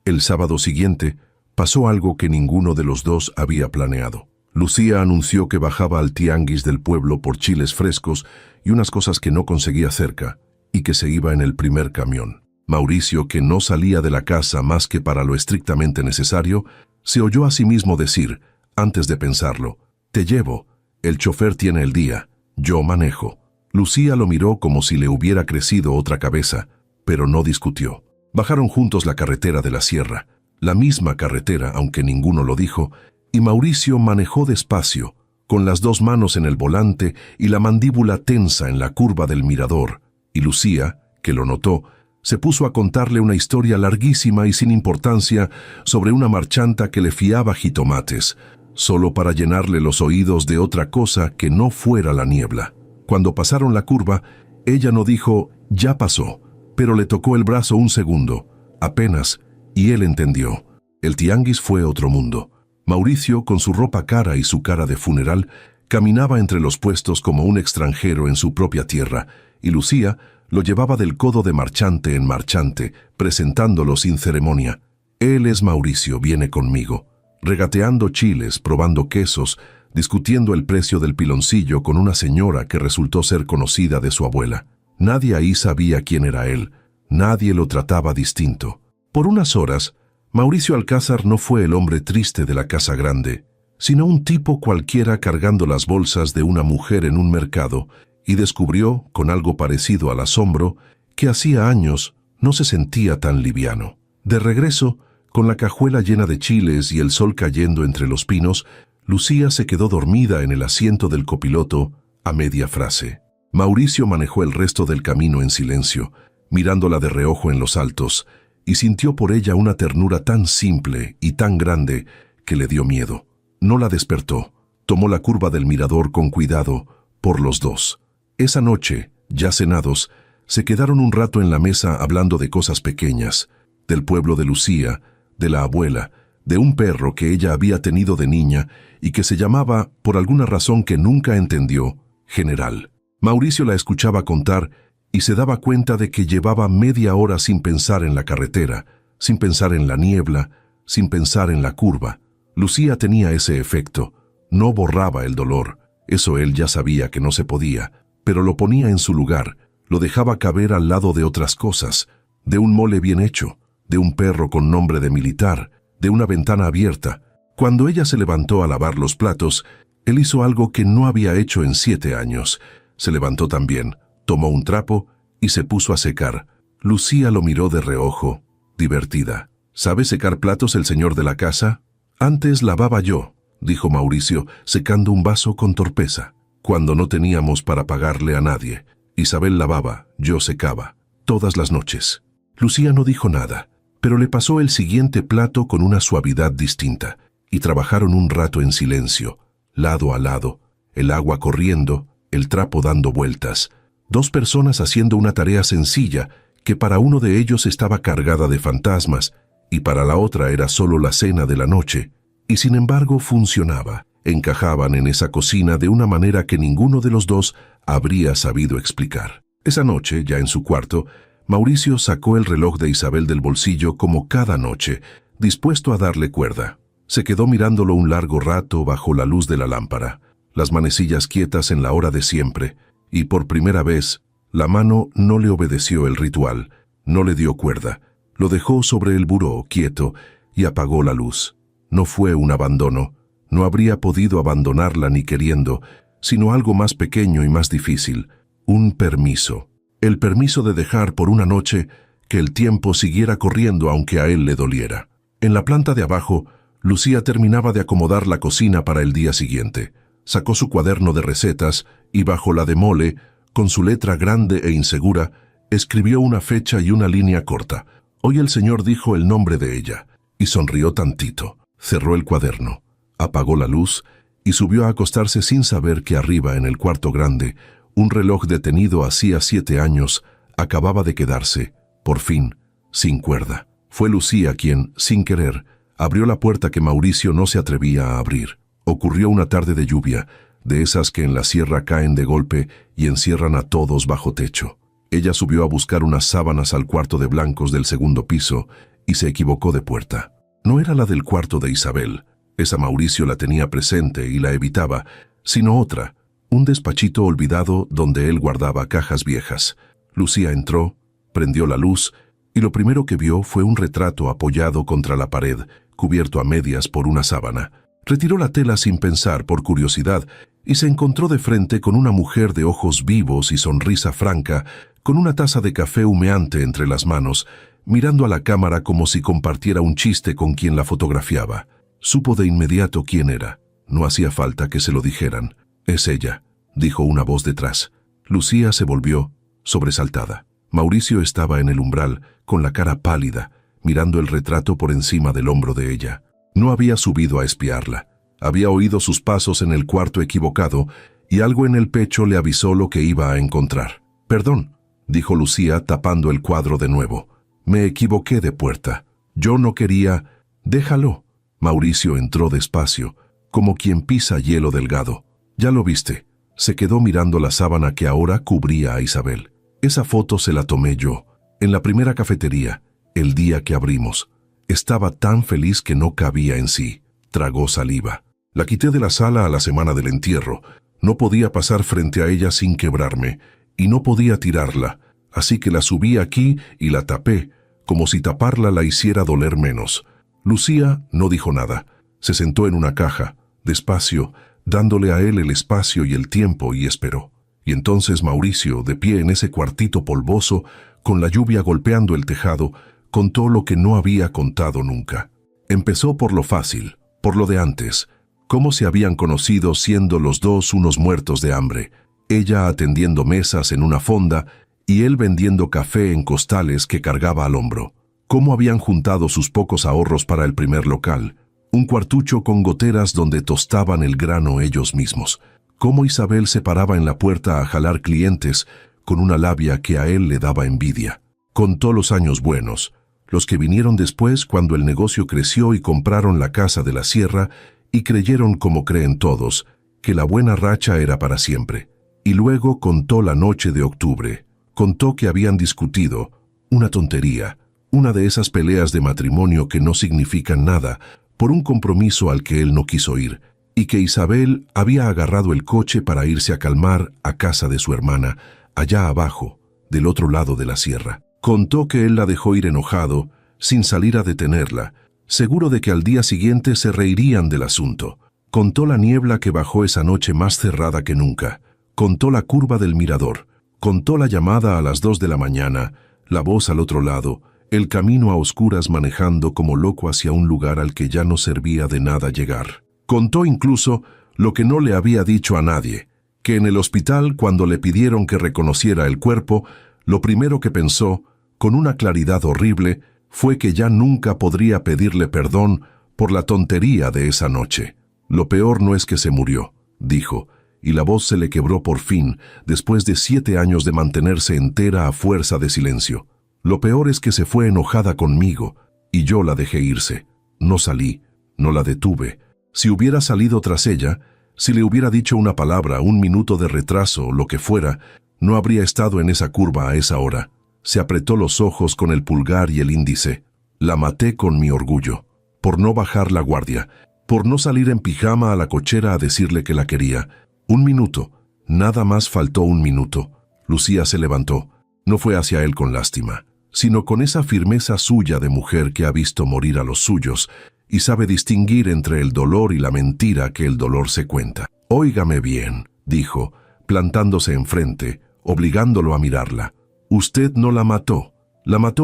El sábado siguiente pasó algo que ninguno de los dos había planeado. Lucía anunció que bajaba al tianguis del pueblo por chiles frescos y unas cosas que no conseguía cerca, y que se iba en el primer camión. Mauricio, que no salía de la casa más que para lo estrictamente necesario, se oyó a sí mismo decir, antes de pensarlo: «Te llevo, el chofer tiene el día, yo manejo». Lucía lo miró como si le hubiera crecido otra cabeza, pero no discutió. Bajaron juntos la carretera de la sierra, la misma carretera, aunque ninguno lo dijo, y Mauricio manejó despacio, con las 2 manos en el volante y la mandíbula tensa en la curva del mirador, y Lucía, que lo notó, se puso a contarle una historia larguísima y sin importancia sobre una marchanta que le fiaba jitomates, solo para llenarle los oídos de otra cosa que no fuera la niebla. Cuando pasaron la curva, ella no dijo «ya pasó», pero le tocó el brazo un segundo, apenas, y él entendió. El tianguis fue otro mundo. Mauricio, con su ropa cara y su cara de funeral, caminaba entre los puestos como un extranjero en su propia tierra, y Lucía lo llevaba del codo de marchante en marchante, presentándolo sin ceremonia. Él es Mauricio, viene conmigo. Regateando chiles, probando quesos, discutiendo el precio del piloncillo con una señora que resultó ser conocida de su abuela. Nadie ahí sabía quién era él, nadie lo trataba distinto. Por unas horas, Mauricio Alcázar no fue el hombre triste de la casa grande, sino un tipo cualquiera cargando las bolsas de una mujer en un mercado, y descubrió, con algo parecido al asombro, que hacía años no se sentía tan liviano. De regreso, con la cajuela llena de chiles y el sol cayendo entre los pinos, Lucía se quedó dormida en el asiento del copiloto a media frase. Mauricio manejó el resto del camino en silencio, mirándola de reojo en los altos, y sintió por ella una ternura tan simple y tan grande que le dio miedo. No la despertó. Tomó la curva del mirador con cuidado, por los dos. Esa noche, ya cenados, se quedaron un rato en la mesa hablando de cosas pequeñas, del pueblo de Lucía, de la abuela, de un perro que ella había tenido de niña y que se llamaba, por alguna razón que nunca entendió, General. Mauricio la escuchaba contar y se daba cuenta de que llevaba media hora sin pensar en la carretera, sin pensar en la niebla, sin pensar en la curva. Lucía tenía ese efecto. No borraba el dolor, eso él ya sabía que no se podía, pero lo ponía en su lugar, lo dejaba caber al lado de otras cosas, de un mole bien hecho, de un perro con nombre de militar, de una ventana abierta. Cuando ella se levantó a lavar los platos, él hizo algo que no había hecho en 7 años. Se levantó también, tomó un trapo y se puso a secar. Lucía lo miró de reojo, divertida. ¿Sabe secar platos el señor de la casa? Antes lavaba yo, dijo Mauricio, secando un vaso con torpeza. Cuando no teníamos para pagarle a nadie. Isabel lavaba, yo secaba, todas las noches. Lucía no dijo nada, pero le pasó el siguiente plato con una suavidad distinta, y trabajaron un rato en silencio, lado a lado, el agua corriendo, el trapo dando vueltas. 2 personas haciendo una tarea sencilla que para uno de ellos estaba cargada de fantasmas y para la otra era solo la cena de la noche, y sin embargo funcionaba. Encajaban en esa cocina de una manera que ninguno de los dos habría sabido explicar. Esa noche, ya en su cuarto, Mauricio sacó el reloj de Isabel del bolsillo como cada noche, dispuesto a darle cuerda. Se quedó mirándolo un largo rato bajo la luz de la lámpara, las manecillas quietas en la hora de siempre, y por primera vez, la mano no le obedeció el ritual, no le dio cuerda, lo dejó sobre el buró quieto y apagó la luz. No fue un abandono, no habría podido abandonarla ni queriendo, sino algo más pequeño y más difícil, un permiso. El permiso de dejar por una noche que el tiempo siguiera corriendo aunque a él le doliera. En la planta de abajo, Lucía terminaba de acomodar la cocina para el día siguiente. Sacó su cuaderno de recetas y bajo la de mole, con su letra grande e insegura, escribió una fecha y una línea corta. Hoy el señor dijo el nombre de ella, y sonrió tantito. Cerró el cuaderno, apagó la luz y subió a acostarse sin saber que arriba, en el cuarto grande, un reloj detenido hacía 7 años acababa de quedarse, por fin, sin cuerda. Fue Lucía quien, sin querer, abrió la puerta que Mauricio no se atrevía a abrir. Ocurrió una tarde de lluvia, de esas que en la sierra caen de golpe y encierran a todos bajo techo. Ella subió a buscar unas sábanas al cuarto de blancos del segundo piso y se equivocó de puerta. No era la del cuarto de Isabel, esa Mauricio la tenía presente y la evitaba, sino otra, un despachito olvidado donde él guardaba cajas viejas. Lucía entró, prendió la luz y lo primero que vio fue un retrato apoyado contra la pared, cubierto a medias por una sábana. Retiró la tela sin pensar, por curiosidad, y se encontró de frente con una mujer de ojos vivos y sonrisa franca, con una taza de café humeante entre las manos, mirando a la cámara como si compartiera un chiste con quien la fotografiaba. Supo de inmediato quién era. No hacía falta que se lo dijeran. «Es ella», dijo una voz detrás. Lucía se volvió, sobresaltada. Mauricio estaba en el umbral, con la cara pálida, mirando el retrato por encima del hombro de ella. No había subido a espiarla. Había oído sus pasos en el cuarto equivocado y algo en el pecho le avisó lo que iba a encontrar. «Perdón», dijo Lucía tapando el cuadro de nuevo. «Me equivoqué de puerta. Yo no quería...» Déjalo. Mauricio entró despacio, como quien pisa hielo delgado. Ya lo viste. Se quedó mirando la sábana que ahora cubría a Isabel. Esa foto se la tomé yo, en la primera cafetería, el día que abrimos. Estaba tan feliz que no cabía en sí. Tragó saliva. La quité de la sala a la semana del entierro. No podía pasar frente a ella sin quebrarme, y no podía tirarla, así que la subí aquí y la tapé, como si taparla la hiciera doler menos. Lucía no dijo nada. Se sentó en una caja, despacio, dándole a él el espacio y el tiempo, y esperó. Y entonces Mauricio, de pie en ese cuartito polvoso, con la lluvia golpeando el tejado, contó lo que no había contado nunca. Empezó por lo fácil, por lo de antes, cómo se habían conocido siendo los dos unos muertos de hambre, ella atendiendo mesas en una fonda y él vendiendo café en costales que cargaba al hombro. Cómo habían juntado sus pocos ahorros para el primer local, un cuartucho con goteras donde tostaban el grano ellos mismos. Cómo Isabel se paraba en la puerta a jalar clientes con una labia que a él le daba envidia. Contó los años buenos, los que vinieron después cuando el negocio creció y compraron la casa de la sierra y creyeron, como creen todos, que la buena racha era para siempre. Y luego contó la noche de octubre. Contó que habían discutido, una tontería, una de esas peleas de matrimonio que no significan nada, por un compromiso al que él no quiso ir, y que Isabel había agarrado el coche para irse a calmar a casa de su hermana, allá abajo, del otro lado de la sierra. Contó que él la dejó ir enojado, sin salir a detenerla, seguro de que al día siguiente se reirían del asunto. Contó la niebla que bajó esa noche más cerrada que nunca. Contó la curva del mirador. Contó la llamada a las 2 de la mañana, la voz al otro lado, el camino a oscuras manejando como loco hacia un lugar al que ya no servía de nada llegar. Contó incluso lo que no le había dicho a nadie, que en el hospital, cuando le pidieron que reconociera el cuerpo, lo primero que pensó, con una claridad horrible, fue que ya nunca podría pedirle perdón por la tontería de esa noche. Lo peor no es que se murió, dijo, y la voz se le quebró por fin, después de 7 años de mantenerse entera a fuerza de silencio. Lo peor es que se fue enojada conmigo, y yo la dejé irse. No salí, no la detuve. Si hubiera salido tras ella, si le hubiera dicho una palabra, un minuto de retraso, lo que fuera, no habría estado en esa curva a esa hora. Se apretó los ojos con el pulgar y el índice. La maté con mi orgullo, por no bajar la guardia, por no salir en pijama a la cochera a decirle que la quería. Un minuto, nada más faltó un minuto. Lucía se levantó. No fue hacia él con lástima, sino con esa firmeza suya de mujer que ha visto morir a los suyos y sabe distinguir entre el dolor y la mentira que el dolor se cuenta. «Óigame bien», dijo, plantándose enfrente, obligándolo a mirarla. «Usted no la mató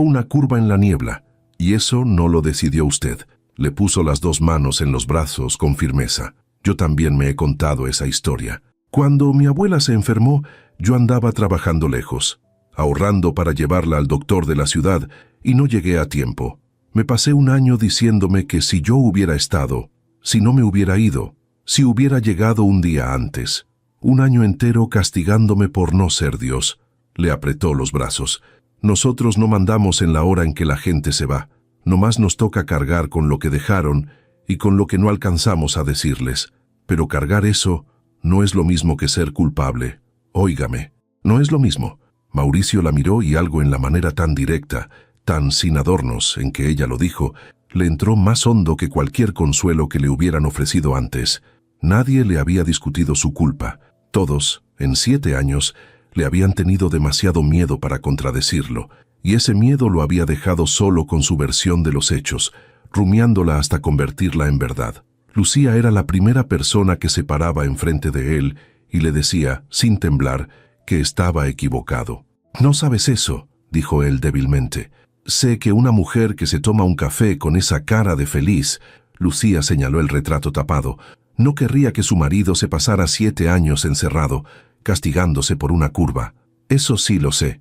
una curva en la niebla, y eso no lo decidió usted». Le puso las 2 manos en los brazos con firmeza. Yo también me he contado esa historia. Cuando mi abuela se enfermó, yo andaba trabajando lejos, ahorrando para llevarla al doctor de la ciudad, y no llegué a tiempo. Me pasé un año diciéndome que si yo hubiera estado, si no me hubiera ido, si hubiera llegado un día antes, un año entero castigándome por no ser Dios. Le apretó los brazos. Nosotros no mandamos en la hora en que la gente se va. Nomás nos toca cargar con lo que dejaron y con lo que no alcanzamos a decirles. Pero cargar eso no es lo mismo que ser culpable. Óigame, no es lo mismo. Mauricio la miró y algo en la manera tan directa, tan sin adornos en que ella lo dijo, le entró más hondo que cualquier consuelo que le hubieran ofrecido antes. Nadie le había discutido su culpa. Todos, en 7 años, le habían tenido demasiado miedo para contradecirlo, y ese miedo lo había dejado solo con su versión de los hechos, rumiándola hasta convertirla en verdad. Lucía era la primera persona que se paraba enfrente de él y le decía, sin temblar, que estaba equivocado. «No sabes eso», dijo él débilmente. «Sé que una mujer que se toma un café con esa cara de feliz», Lucía señaló el retrato tapado, «no querría que su marido se pasara 7 años encerrado, castigándose por una curva. Eso sí lo sé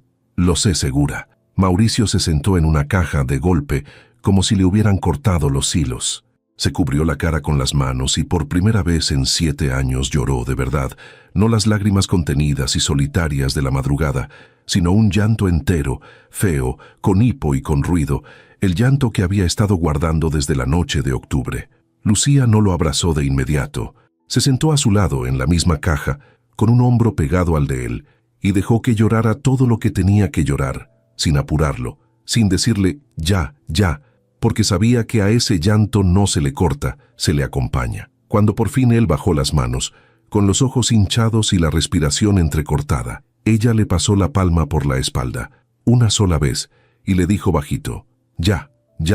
segura». Mauricio se sentó en una caja de golpe, como si le hubieran cortado los hilos. Se cubrió la cara con las manos y por primera vez en 7 años lloró de verdad, no las lágrimas contenidas y solitarias de la madrugada, sino un llanto entero, feo, con hipo y con ruido, el llanto que había estado guardando desde la noche de octubre. Lucía no lo abrazó de inmediato. Se sentó a su lado en la misma caja, con un hombro pegado al de él, y dejó que llorara todo lo que tenía que llorar, sin apurarlo, sin decirle ya, ya, porque sabía que a ese llanto no se le corta, se le acompaña. Cuando por fin él bajó las manos, con los ojos hinchados y la respiración entrecortada, ella le pasó la palma por la espalda, una sola vez, y le dijo bajito, ya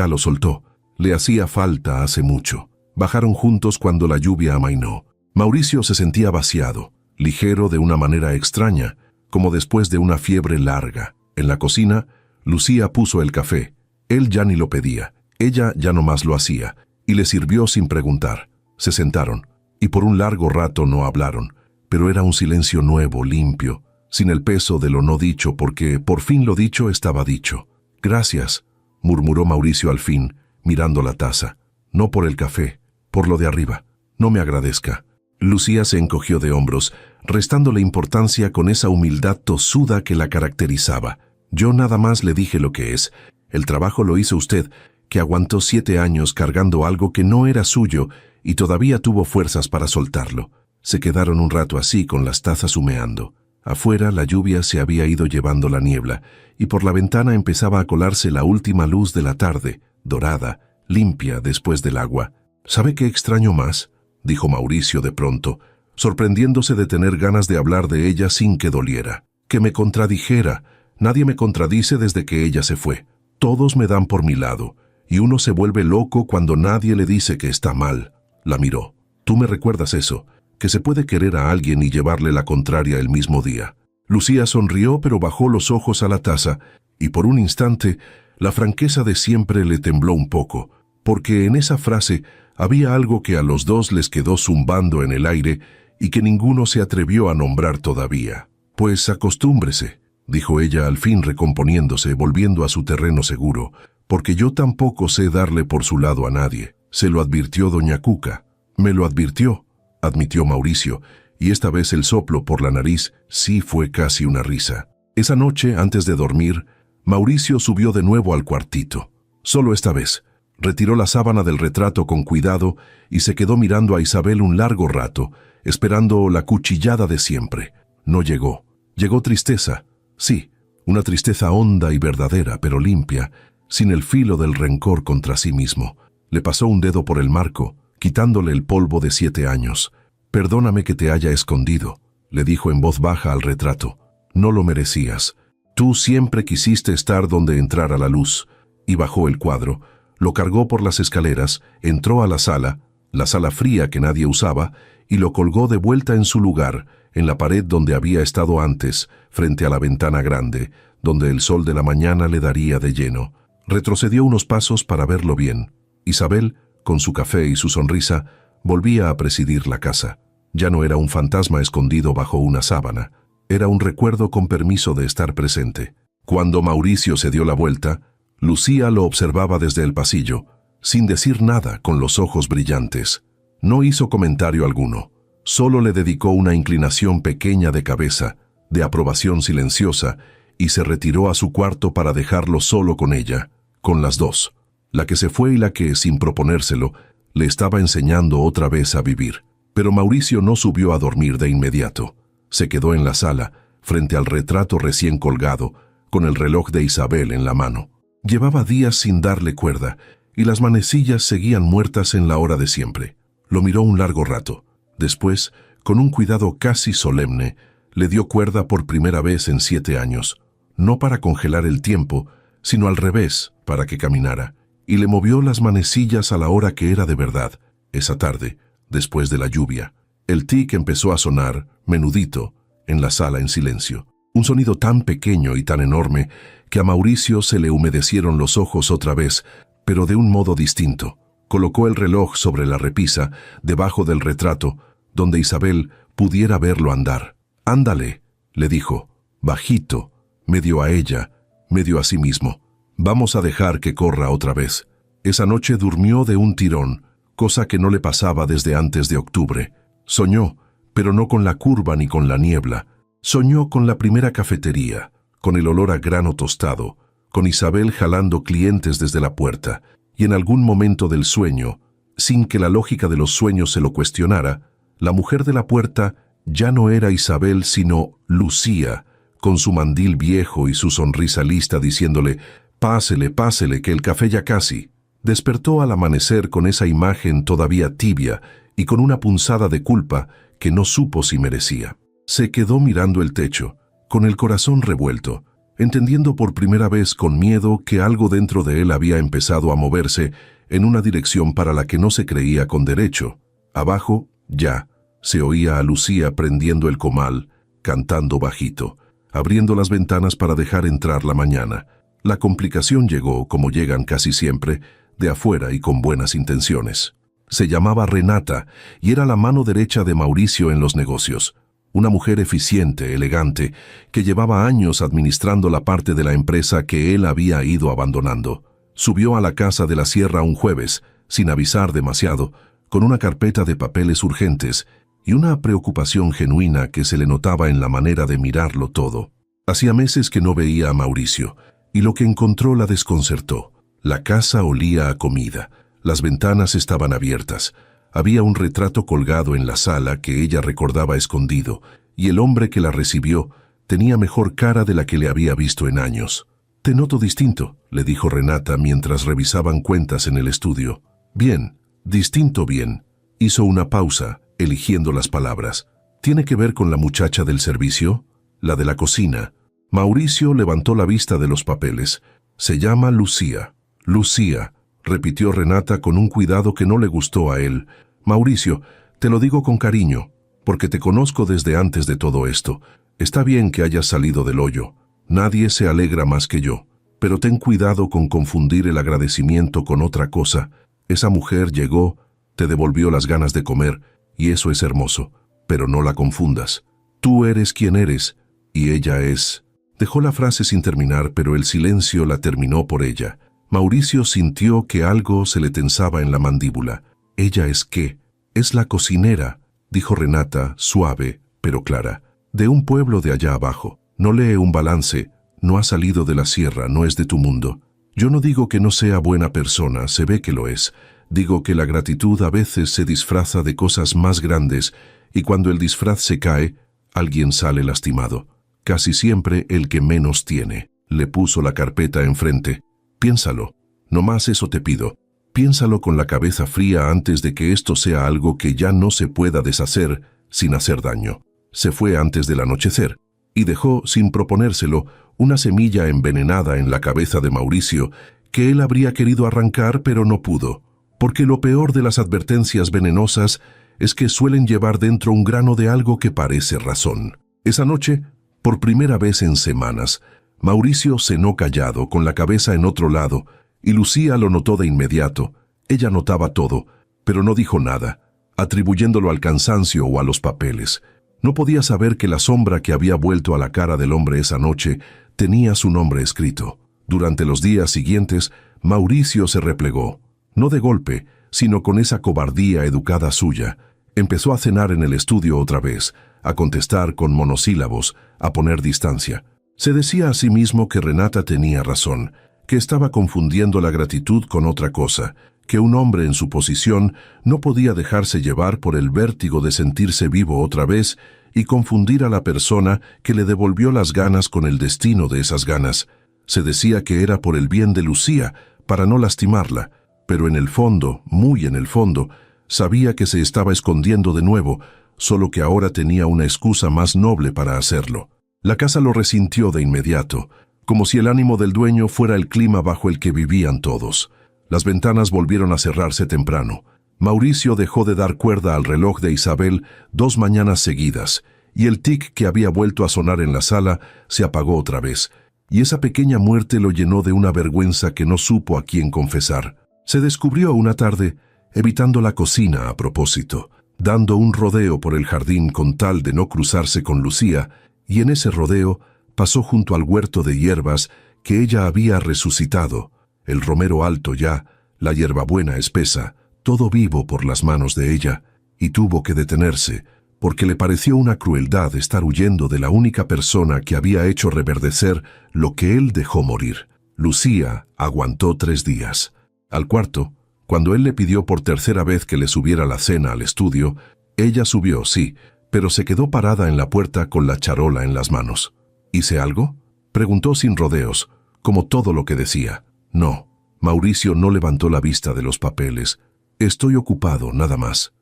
lo soltó, le hacía falta hace mucho. Bajaron juntos cuando la lluvia amainó. Mauricio se sentía vaciado, ligero de una manera extraña, como después de una fiebre larga. En la cocina, Lucía puso el café. Él ya ni lo pedía, ella ya nomás lo hacía, y le sirvió sin preguntar. Se sentaron, y por un largo rato no hablaron, pero era un silencio nuevo, limpio, sin el peso de lo no dicho, porque por fin lo dicho estaba dicho. Gracias, murmuró Mauricio al fin, mirando la taza. No por el café, por lo de arriba. No me agradezca. Lucía se encogió de hombros, restándole importancia con esa humildad tosuda que la caracterizaba. Yo nada más le dije lo que es. El trabajo lo hizo usted, que aguantó 7 años cargando algo que no era suyo y todavía tuvo fuerzas para soltarlo. Se quedaron un rato así con las tazas humeando. Afuera la lluvia se había ido llevando la niebla y por la ventana empezaba a colarse la última luz de la tarde, dorada, limpia después del agua. ¿Sabe qué extraño más?, dijo Mauricio de pronto, sorprendiéndose de tener ganas de hablar de ella sin que doliera. Que me contradijera. Nadie me contradice desde que ella se fue. Todos me dan por mi lado, y uno se vuelve loco cuando nadie le dice que está mal. La miró. Tú me recuerdas eso, que se puede querer a alguien y llevarle la contraria el mismo día. Lucía sonrió, pero bajó los ojos a la taza, y por un instante la franqueza de siempre le tembló un poco, porque en esa frase había algo que a los dos les quedó zumbando en el aire y que ninguno se atrevió a nombrar todavía. Pues acostúmbrese, dijo ella al fin recomponiéndose, volviendo a su terreno seguro, porque yo tampoco sé darle por su lado a nadie. Se lo advirtió doña Cuca. Me lo advirtió, admitió Mauricio, y esta vez el soplo por la nariz sí fue casi una risa. Esa noche, antes de dormir, Mauricio subió de nuevo al cuartito. Solo esta vez. Retiró la sábana del retrato con cuidado y se quedó mirando a Isabel un largo rato, esperando la cuchillada de siempre. No llegó. Llegó tristeza. Sí, una tristeza honda y verdadera, pero limpia, sin el filo del rencor contra sí mismo. Le pasó un dedo por el marco, quitándole el polvo de 7 años. Perdóname que te haya escondido, le dijo en voz baja al retrato. No lo merecías. Tú siempre quisiste estar donde entrara la luz. Y bajó el cuadro. Lo cargó por las escaleras, entró a la sala fría que nadie usaba, y lo colgó de vuelta en su lugar, en la pared donde había estado antes, frente a la ventana grande, donde el sol de la mañana le daría de lleno. Retrocedió unos pasos para verlo bien. Isabel, con su café y su sonrisa, volvía a presidir la casa. Ya no era un fantasma escondido bajo una sábana, era un recuerdo con permiso de estar presente. Cuando Mauricio se dio la vuelta, Lucía lo observaba desde el pasillo, sin decir nada, con los ojos brillantes. No hizo comentario alguno, solo le dedicó una inclinación pequeña de cabeza, de aprobación silenciosa, y se retiró a su cuarto para dejarlo solo con ella, con las dos, la que se fue y la que, sin proponérselo, le estaba enseñando otra vez a vivir. Pero Mauricio no subió a dormir de inmediato. Se quedó en la sala, frente al retrato recién colgado, con el reloj de Isabel en la mano. Llevaba días sin darle cuerda, y las manecillas seguían muertas en la hora de siempre. Lo miró un largo rato. Después, con un cuidado casi solemne, le dio cuerda por primera vez en 7 años. No para congelar el tiempo, sino al revés, para que caminara. Y le movió las manecillas a la hora que era de verdad, esa tarde, después de la lluvia. El tic empezó a sonar, menudito, en la sala en silencio. Un sonido tan pequeño y tan enorme que a Mauricio se le humedecieron los ojos otra vez, pero de un modo distinto. Colocó el reloj sobre la repisa, debajo del retrato, donde Isabel pudiera verlo andar. «Ándale», le dijo, bajito, medio a ella, medio a sí mismo. «Vamos a dejar que corra otra vez». Esa noche durmió de un tirón, cosa que no le pasaba desde antes de octubre. Soñó, pero no con la curva ni con la niebla. Soñó con la primera cafetería, con el olor a grano tostado, con Isabel jalando clientes desde la puerta, y en algún momento del sueño, sin que la lógica de los sueños se lo cuestionara, la mujer de la puerta ya no era Isabel sino Lucía, con su mandil viejo y su sonrisa lista diciéndole: «Pásele, pásele, que el café ya casi». Despertó al amanecer con esa imagen todavía tibia y con una punzada de culpa que no supo si merecía. Se quedó mirando el techo, con el corazón revuelto, entendiendo por primera vez con miedo que algo dentro de él había empezado a moverse en una dirección para la que no se creía con derecho. Abajo, ya, se oía a Lucía prendiendo el comal, cantando bajito, abriendo las ventanas para dejar entrar la mañana. La complicación llegó, como llegan casi siempre, de afuera y con buenas intenciones. Se llamaba Renata y era la mano derecha de Mauricio en los negocios. Una mujer eficiente, elegante, que llevaba años administrando la parte de la empresa que él había ido abandonando. Subió a la casa de la sierra un jueves, sin avisar demasiado, con una carpeta de papeles urgentes y una preocupación genuina que se le notaba en la manera de mirarlo todo. Hacía meses que no veía a Mauricio, y lo que encontró la desconcertó. La casa olía a comida, las ventanas estaban abiertas, había un retrato colgado en la sala que ella recordaba escondido, y el hombre que la recibió tenía mejor cara de la que le había visto en años. «Te noto distinto», le dijo Renata mientras revisaban cuentas en el estudio. «Bien, distinto bien». Hizo una pausa, eligiendo las palabras. «¿Tiene que ver con la muchacha del servicio? La de la cocina». Mauricio levantó la vista de los papeles. «Se llama Lucía». «Lucía», repitió Renata con un cuidado que no le gustó a él. «Mauricio, te lo digo con cariño, porque te conozco desde antes de todo esto. Está bien que hayas salido del hoyo. Nadie se alegra más que yo. Pero ten cuidado con confundir el agradecimiento con otra cosa. Esa mujer llegó, te devolvió las ganas de comer, y eso es hermoso. Pero no la confundas. Tú eres quien eres, y ella es». Dejó la frase sin terminar, pero el silencio la terminó por ella. Mauricio sintió que algo se le tensaba en la mandíbula. «¿Ella es qué?» «Es la cocinera», dijo Renata, suave, pero clara. «De un pueblo de allá abajo. No lee un balance, no ha salido de la sierra, no es de tu mundo. Yo no digo que no sea buena persona, se ve que lo es. Digo que la gratitud a veces se disfraza de cosas más grandes, y cuando el disfraz se cae, alguien sale lastimado. Casi siempre el que menos tiene». Le puso la carpeta enfrente. «Piénsalo, nomás eso te pido. Piénsalo con la cabeza fría antes de que esto sea algo que ya no se pueda deshacer sin hacer daño». Se fue antes del anochecer y dejó, sin proponérselo, una semilla envenenada en la cabeza de Mauricio que él habría querido arrancar pero no pudo, porque lo peor de las advertencias venenosas es que suelen llevar dentro un grano de algo que parece razón. Esa noche, por primera vez en semanas, Mauricio cenó callado, con la cabeza en otro lado, y Lucía lo notó de inmediato. Ella notaba todo, pero no dijo nada, atribuyéndolo al cansancio o a los papeles. No podía saber que la sombra que había vuelto a la cara del hombre esa noche tenía su nombre escrito. Durante los días siguientes, Mauricio se replegó, no de golpe, sino con esa cobardía educada suya. Empezó a cenar en el estudio otra vez, a contestar con monosílabos, a poner distancia. Se decía a sí mismo que Renata tenía razón, que estaba confundiendo la gratitud con otra cosa, que un hombre en su posición no podía dejarse llevar por el vértigo de sentirse vivo otra vez y confundir a la persona que le devolvió las ganas con el destino de esas ganas. Se decía que era por el bien de Lucía, para no lastimarla, pero en el fondo, muy en el fondo, sabía que se estaba escondiendo de nuevo, solo que ahora tenía una excusa más noble para hacerlo. La casa lo resintió de inmediato, como si el ánimo del dueño fuera el clima bajo el que vivían todos. Las ventanas volvieron a cerrarse temprano. Mauricio dejó de dar cuerda al reloj de Isabel 2 mañanas seguidas, y el tic que había vuelto a sonar en la sala se apagó otra vez, y esa pequeña muerte lo llenó de una vergüenza que no supo a quién confesar. Se descubrió una tarde, evitando la cocina a propósito, dando un rodeo por el jardín con tal de no cruzarse con Lucía, y en ese rodeo pasó junto al huerto de hierbas que ella había resucitado, el romero alto ya, la hierbabuena espesa, todo vivo por las manos de ella, y tuvo que detenerse, porque le pareció una crueldad estar huyendo de la única persona que había hecho reverdecer lo que él dejó morir. Lucía aguantó 3 días. Al cuarto, cuando él le pidió por tercera vez que le subiera la cena al estudio, ella subió, sí, pero se quedó parada en la puerta con la charola en las manos. ¿Hice algo?, preguntó sin rodeos, como todo lo que decía. No. Mauricio no levantó la vista de los papeles. Estoy ocupado, nada más.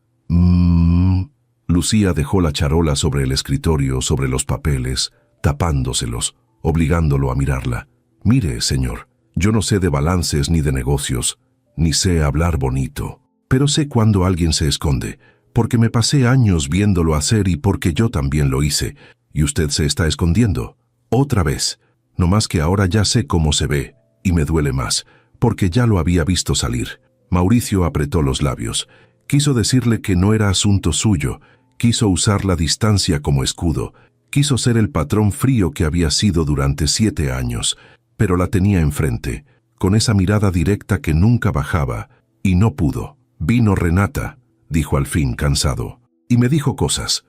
Lucía dejó la charola sobre el escritorio, sobre los papeles, tapándoselos, obligándolo a mirarla. Mire, señor, yo no sé de balances ni de negocios, ni sé hablar bonito, pero sé cuando alguien se esconde, porque me pasé años viéndolo hacer y porque yo también lo hice, y usted se está escondiendo. Otra vez, no más que ahora ya sé cómo se ve, y me duele más, porque ya lo había visto salir. Mauricio apretó los labios. Quiso decirle que no era asunto suyo, quiso usar la distancia como escudo, quiso ser el patrón frío que había sido durante 7 años, pero la tenía enfrente, con esa mirada directa que nunca bajaba, y no pudo. Vino Renata, dijo al fin cansado, y me dijo cosas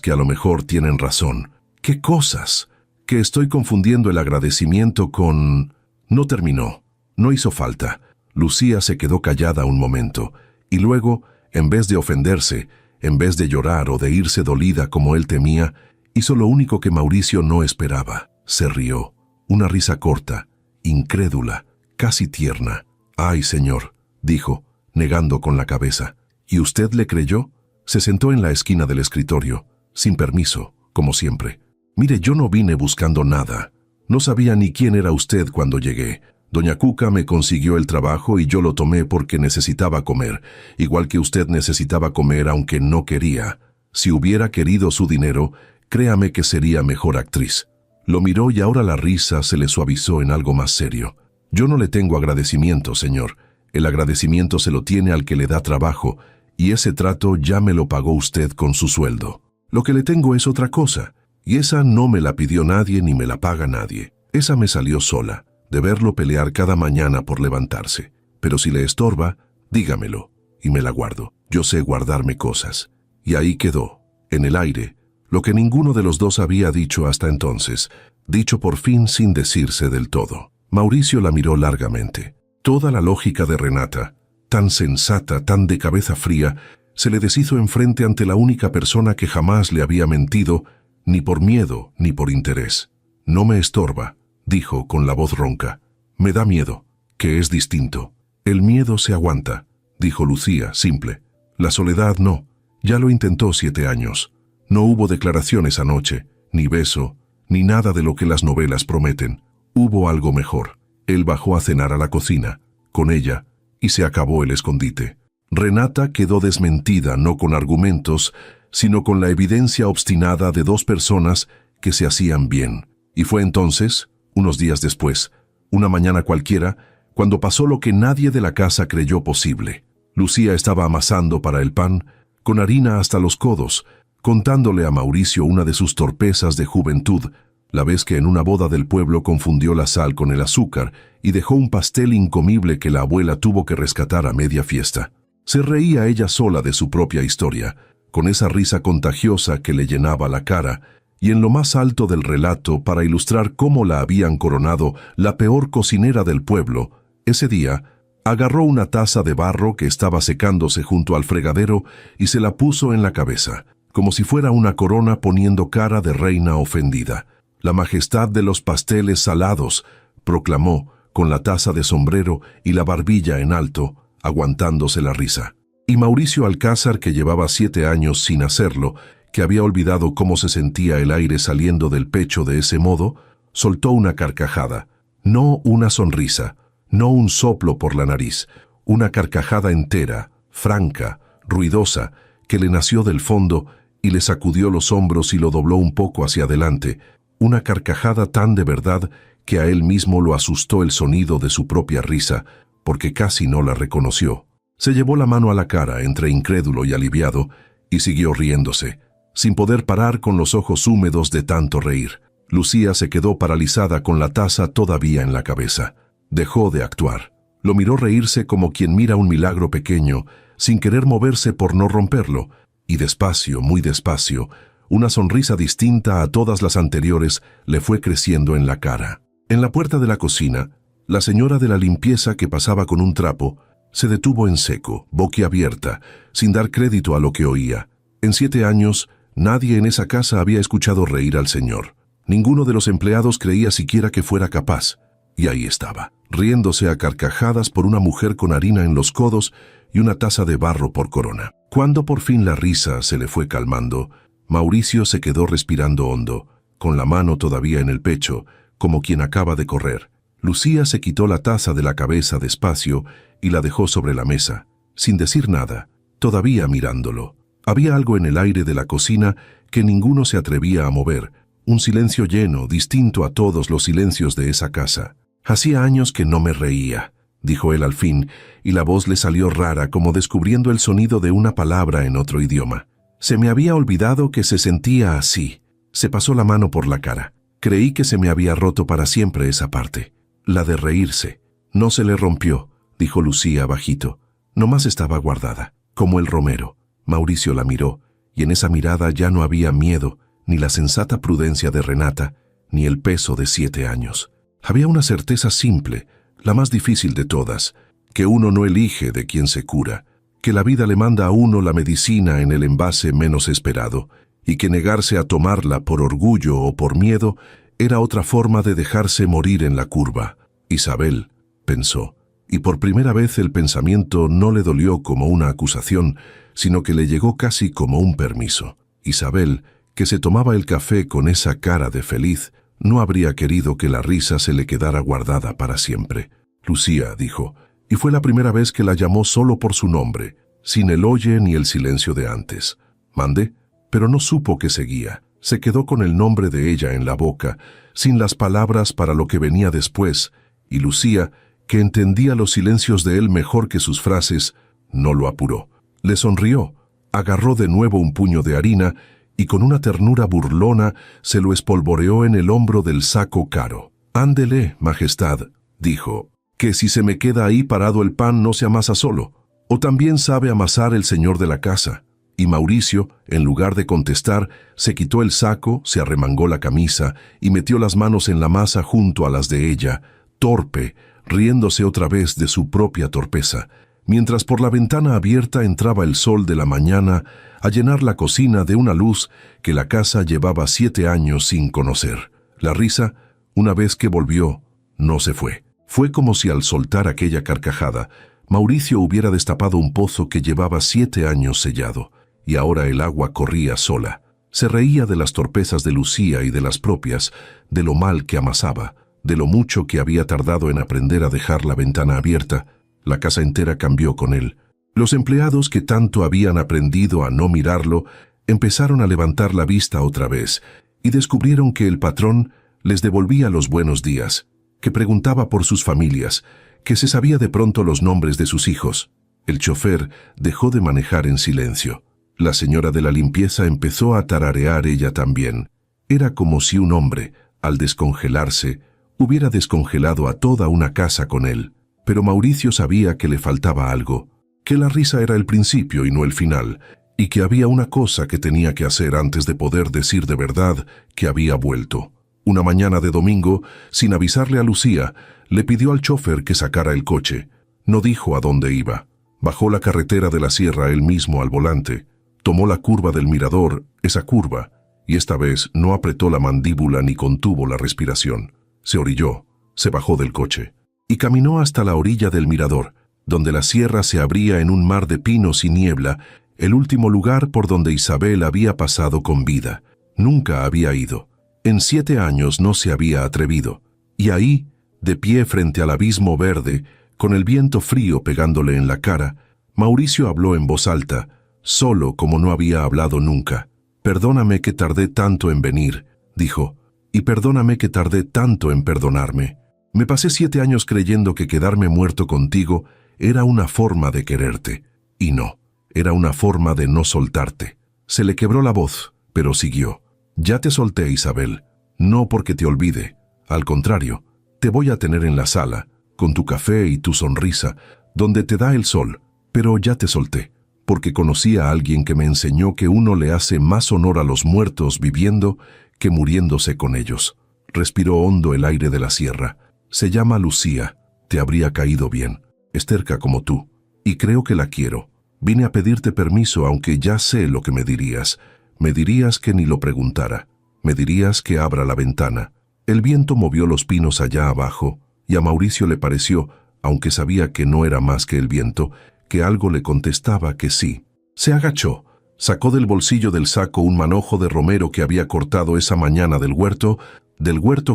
que a lo mejor tienen razón. ¿Qué cosas? Que estoy confundiendo el agradecimiento con... No terminó, no hizo falta. Lucía se quedó callada un momento, y luego, en vez de ofenderse, en vez de llorar o de irse dolida como él temía, hizo lo único que Mauricio no esperaba. Se rió, una risa corta, incrédula, casi tierna. «Ay, señor», dijo, negando con la cabeza. «¿Y usted le creyó?» Se sentó en la esquina del escritorio, sin permiso, como siempre. «Mire, yo no vine buscando nada. No sabía ni quién era usted cuando llegué. Doña Cuca me consiguió el trabajo y yo lo tomé porque necesitaba comer, igual que usted necesitaba comer aunque no quería. Si hubiera querido su dinero, créame que sería mejor actriz». Lo miró y ahora la risa se le suavizó en algo más serio. «Yo no le tengo agradecimiento, señor. El agradecimiento se lo tiene al que le da trabajo, y ese trato ya me lo pagó usted con su sueldo. Lo que le tengo es otra cosa, y esa no me la pidió nadie ni me la paga nadie. Esa me salió sola, de verlo pelear cada mañana por levantarse. Pero si le estorba, dígamelo, y me la guardo. Yo sé guardarme cosas». Y ahí quedó, en el aire, lo que ninguno de los dos había dicho hasta entonces, dicho por fin sin decirse del todo. Mauricio la miró largamente. Toda la lógica de Renata, tan sensata, tan de cabeza fría, se le deshizo enfrente ante la única persona que jamás le había mentido, ni por miedo ni por interés. «No me estorba», dijo con la voz ronca. «Me da miedo, que es distinto». «El miedo se aguanta», dijo Lucía, simple. «La soledad no. Ya lo intentó 7 años. No hubo declaraciones anoche, ni beso, ni nada de lo que las novelas prometen. Hubo algo mejor. Él bajó a cenar a la cocina, con ella, y se acabó el escondite». Renata quedó desmentida no con argumentos, sino con la evidencia obstinada de 2 personas que se hacían bien. Y fue entonces, unos días después, una mañana cualquiera, cuando pasó lo que nadie de la casa creyó posible. Lucía estaba amasando para el pan, con harina hasta los codos, contándole a Mauricio una de sus torpezas de juventud, la vez que en una boda del pueblo confundió la sal con el azúcar y dejó un pastel incomible que la abuela tuvo que rescatar a media fiesta. Se reía ella sola de su propia historia, con esa risa contagiosa que le llenaba la cara, y en lo más alto del relato, para ilustrar cómo la habían coronado la peor cocinera del pueblo, ese día, agarró una taza de barro que estaba secándose junto al fregadero y se la puso en la cabeza, como si fuera una corona poniendo cara de reina ofendida. «La majestad de los pasteles salados», proclamó, con la taza de sombrero y la barbilla en alto, aguantándose la risa. Y Mauricio Alcázar, que llevaba 7 años sin hacerlo, que había olvidado cómo se sentía el aire saliendo del pecho de ese modo, soltó una carcajada. No una sonrisa, no un soplo por la nariz, una carcajada entera, franca, ruidosa, que le nació del fondo y le sacudió los hombros y lo dobló un poco hacia adelante, una carcajada tan de verdad que a él mismo lo asustó el sonido de su propia risa, porque casi no la reconoció. Se llevó la mano a la cara entre incrédulo y aliviado y siguió riéndose, sin poder parar con los ojos húmedos de tanto reír. Lucía se quedó paralizada con la taza todavía en la cabeza. Dejó de actuar. Lo miró reírse como quien mira un milagro pequeño, sin querer moverse por no romperlo, y despacio, muy despacio, una sonrisa distinta a todas las anteriores le fue creciendo en la cara. En la puerta de la cocina, la señora de la limpieza, que pasaba con un trapo, se detuvo en seco, boquiabierta, sin dar crédito a lo que oía. En 7 años, nadie en esa casa había escuchado reír al señor. Ninguno de los empleados creía siquiera que fuera capaz. Y ahí estaba, riéndose a carcajadas por una mujer con harina en los codos y una taza de barro por corona. Cuando por fin la risa se le fue calmando, Mauricio se quedó respirando hondo, con la mano todavía en el pecho, como quien acaba de correr. Lucía se quitó la taza de la cabeza despacio y la dejó sobre la mesa, sin decir nada, todavía mirándolo. Había algo en el aire de la cocina que ninguno se atrevía a mover, un silencio lleno, distinto a todos los silencios de esa casa. «Hacía años que no me reía», dijo él al fin, y la voz le salió rara, como descubriendo el sonido de una palabra en otro idioma. «Se me había olvidado que se sentía así». Se pasó la mano por la cara. «Creí que se me había roto para siempre esa parte, la de reírse». «No se le rompió», dijo Lucía bajito. «Nomás estaba guardada, como el romero». Mauricio la miró, y en esa mirada ya no había miedo, ni la sensata prudencia de Renata, ni el peso de 7 años. Había una certeza simple, la más difícil de todas, que uno no elige de quién se cura, que la vida le manda a uno la medicina en el envase menos esperado, y que negarse a tomarla por orgullo o por miedo era otra forma de dejarse morir en la curva. Isabel, pensó, y por primera vez el pensamiento no le dolió como una acusación, sino que le llegó casi como un permiso. Isabel, que se tomaba el café con esa cara de feliz, no habría querido que la risa se le quedara guardada para siempre. «Lucía», dijo, y fue la primera vez que la llamó solo por su nombre, sin el oye ni el silencio de antes. «¿Mande?». Pero no supo que seguía. Se quedó con el nombre de ella en la boca, sin las palabras para lo que venía después, y Lucía, que entendía los silencios de él mejor que sus frases, no lo apuró. Le sonrió, agarró de nuevo un puño de harina y con una ternura burlona se lo espolvoreó en el hombro del saco caro. «Ándele, majestad», dijo, «que si se me queda ahí parado el pan no se amasa solo, o también sabe amasar el señor de la casa». Y Mauricio, en lugar de contestar, se quitó el saco, se arremangó la camisa y metió las manos en la masa junto a las de ella, torpe, riéndose otra vez de su propia torpeza, mientras por la ventana abierta entraba el sol de la mañana a llenar la cocina de una luz que la casa llevaba 7 años sin conocer. La risa, una vez que volvió, no se fue. Fue como si al soltar aquella carcajada, Mauricio hubiera destapado un pozo que llevaba 7 años sellado, y ahora el agua corría sola. Se reía de las torpezas de Lucía y de las propias, de lo mal que amasaba, de lo mucho que había tardado en aprender a dejar la ventana abierta. La casa entera cambió con él. Los empleados que tanto habían aprendido a no mirarlo, empezaron a levantar la vista otra vez, y descubrieron que el patrón les devolvía los buenos días, que preguntaba por sus familias, que se sabía de pronto los nombres de sus hijos. El chofer dejó de manejar en silencio. La señora de la limpieza empezó a tararear ella también. Era como si un hombre, al descongelarse, hubiera descongelado a toda una casa con él. Pero Mauricio sabía que le faltaba algo, que la risa era el principio y no el final, y que había una cosa que tenía que hacer antes de poder decir de verdad que había vuelto. Una mañana de domingo, sin avisarle a Lucía, le pidió al chofer que sacara el coche. No dijo a dónde iba. Bajó la carretera de la sierra él mismo al volante. Tomó la curva del mirador, esa curva, y esta vez no apretó la mandíbula ni contuvo la respiración. Se orilló, se bajó del coche y caminó hasta la orilla del mirador, donde la sierra se abría en un mar de pinos y niebla, el último lugar por donde Isabel había pasado con vida. Nunca había ido. En 7 años no se había atrevido. Y ahí, de pie frente al abismo verde, con el viento frío pegándole en la cara, Mauricio habló en voz alta, solo como no había hablado nunca. «Perdóname que tardé tanto en venir», dijo, «y perdóname que tardé tanto en perdonarme. Me pasé 7 años creyendo que quedarme muerto contigo era una forma de quererte, y no, era una forma de no soltarte». Se le quebró la voz, pero siguió. «Ya te solté, Isabel, no porque te olvide. Al contrario, te voy a tener en la sala, con tu café y tu sonrisa, donde te da el sol, pero ya te solté. porque conocí a alguien que me enseñó que uno le hace más honor a los muertos viviendo que muriéndose con ellos. Respiró hondo el aire de la sierra. Se llama Lucía. Te habría caído bien. Es terca como tú. Y creo que la quiero. Vine a pedirte permiso, aunque ya sé lo que me dirías. Me dirías que ni lo preguntara. Me dirías que abra la ventana. El viento movió los pinos allá abajo, y a Mauricio le pareció, aunque sabía que no era más que el viento, que algo le contestaba que sí. Se agachó, sacó del bolsillo del saco un manojo de romero que había cortado esa mañana del huerto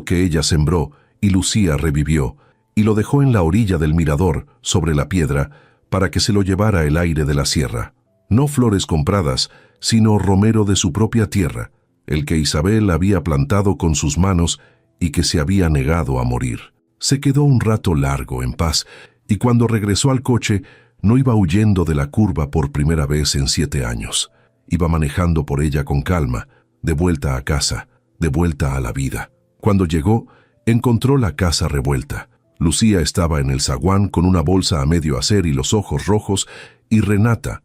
que ella sembró, y Lucía revivió, y lo dejó en la orilla del mirador, sobre la piedra, para que se lo llevara el aire de la sierra. No flores compradas, sino romero de su propia tierra, el que Isabel había plantado con sus manos y que se había negado a morir. Se quedó un rato largo en paz, y cuando regresó al coche, no iba huyendo de la curva por primera vez en 7 años. Iba manejando por ella con calma, de vuelta a casa, de vuelta a la vida. Cuando llegó, encontró la casa revuelta. Lucía estaba en el zaguán con una bolsa a medio hacer y los ojos rojos, y Renata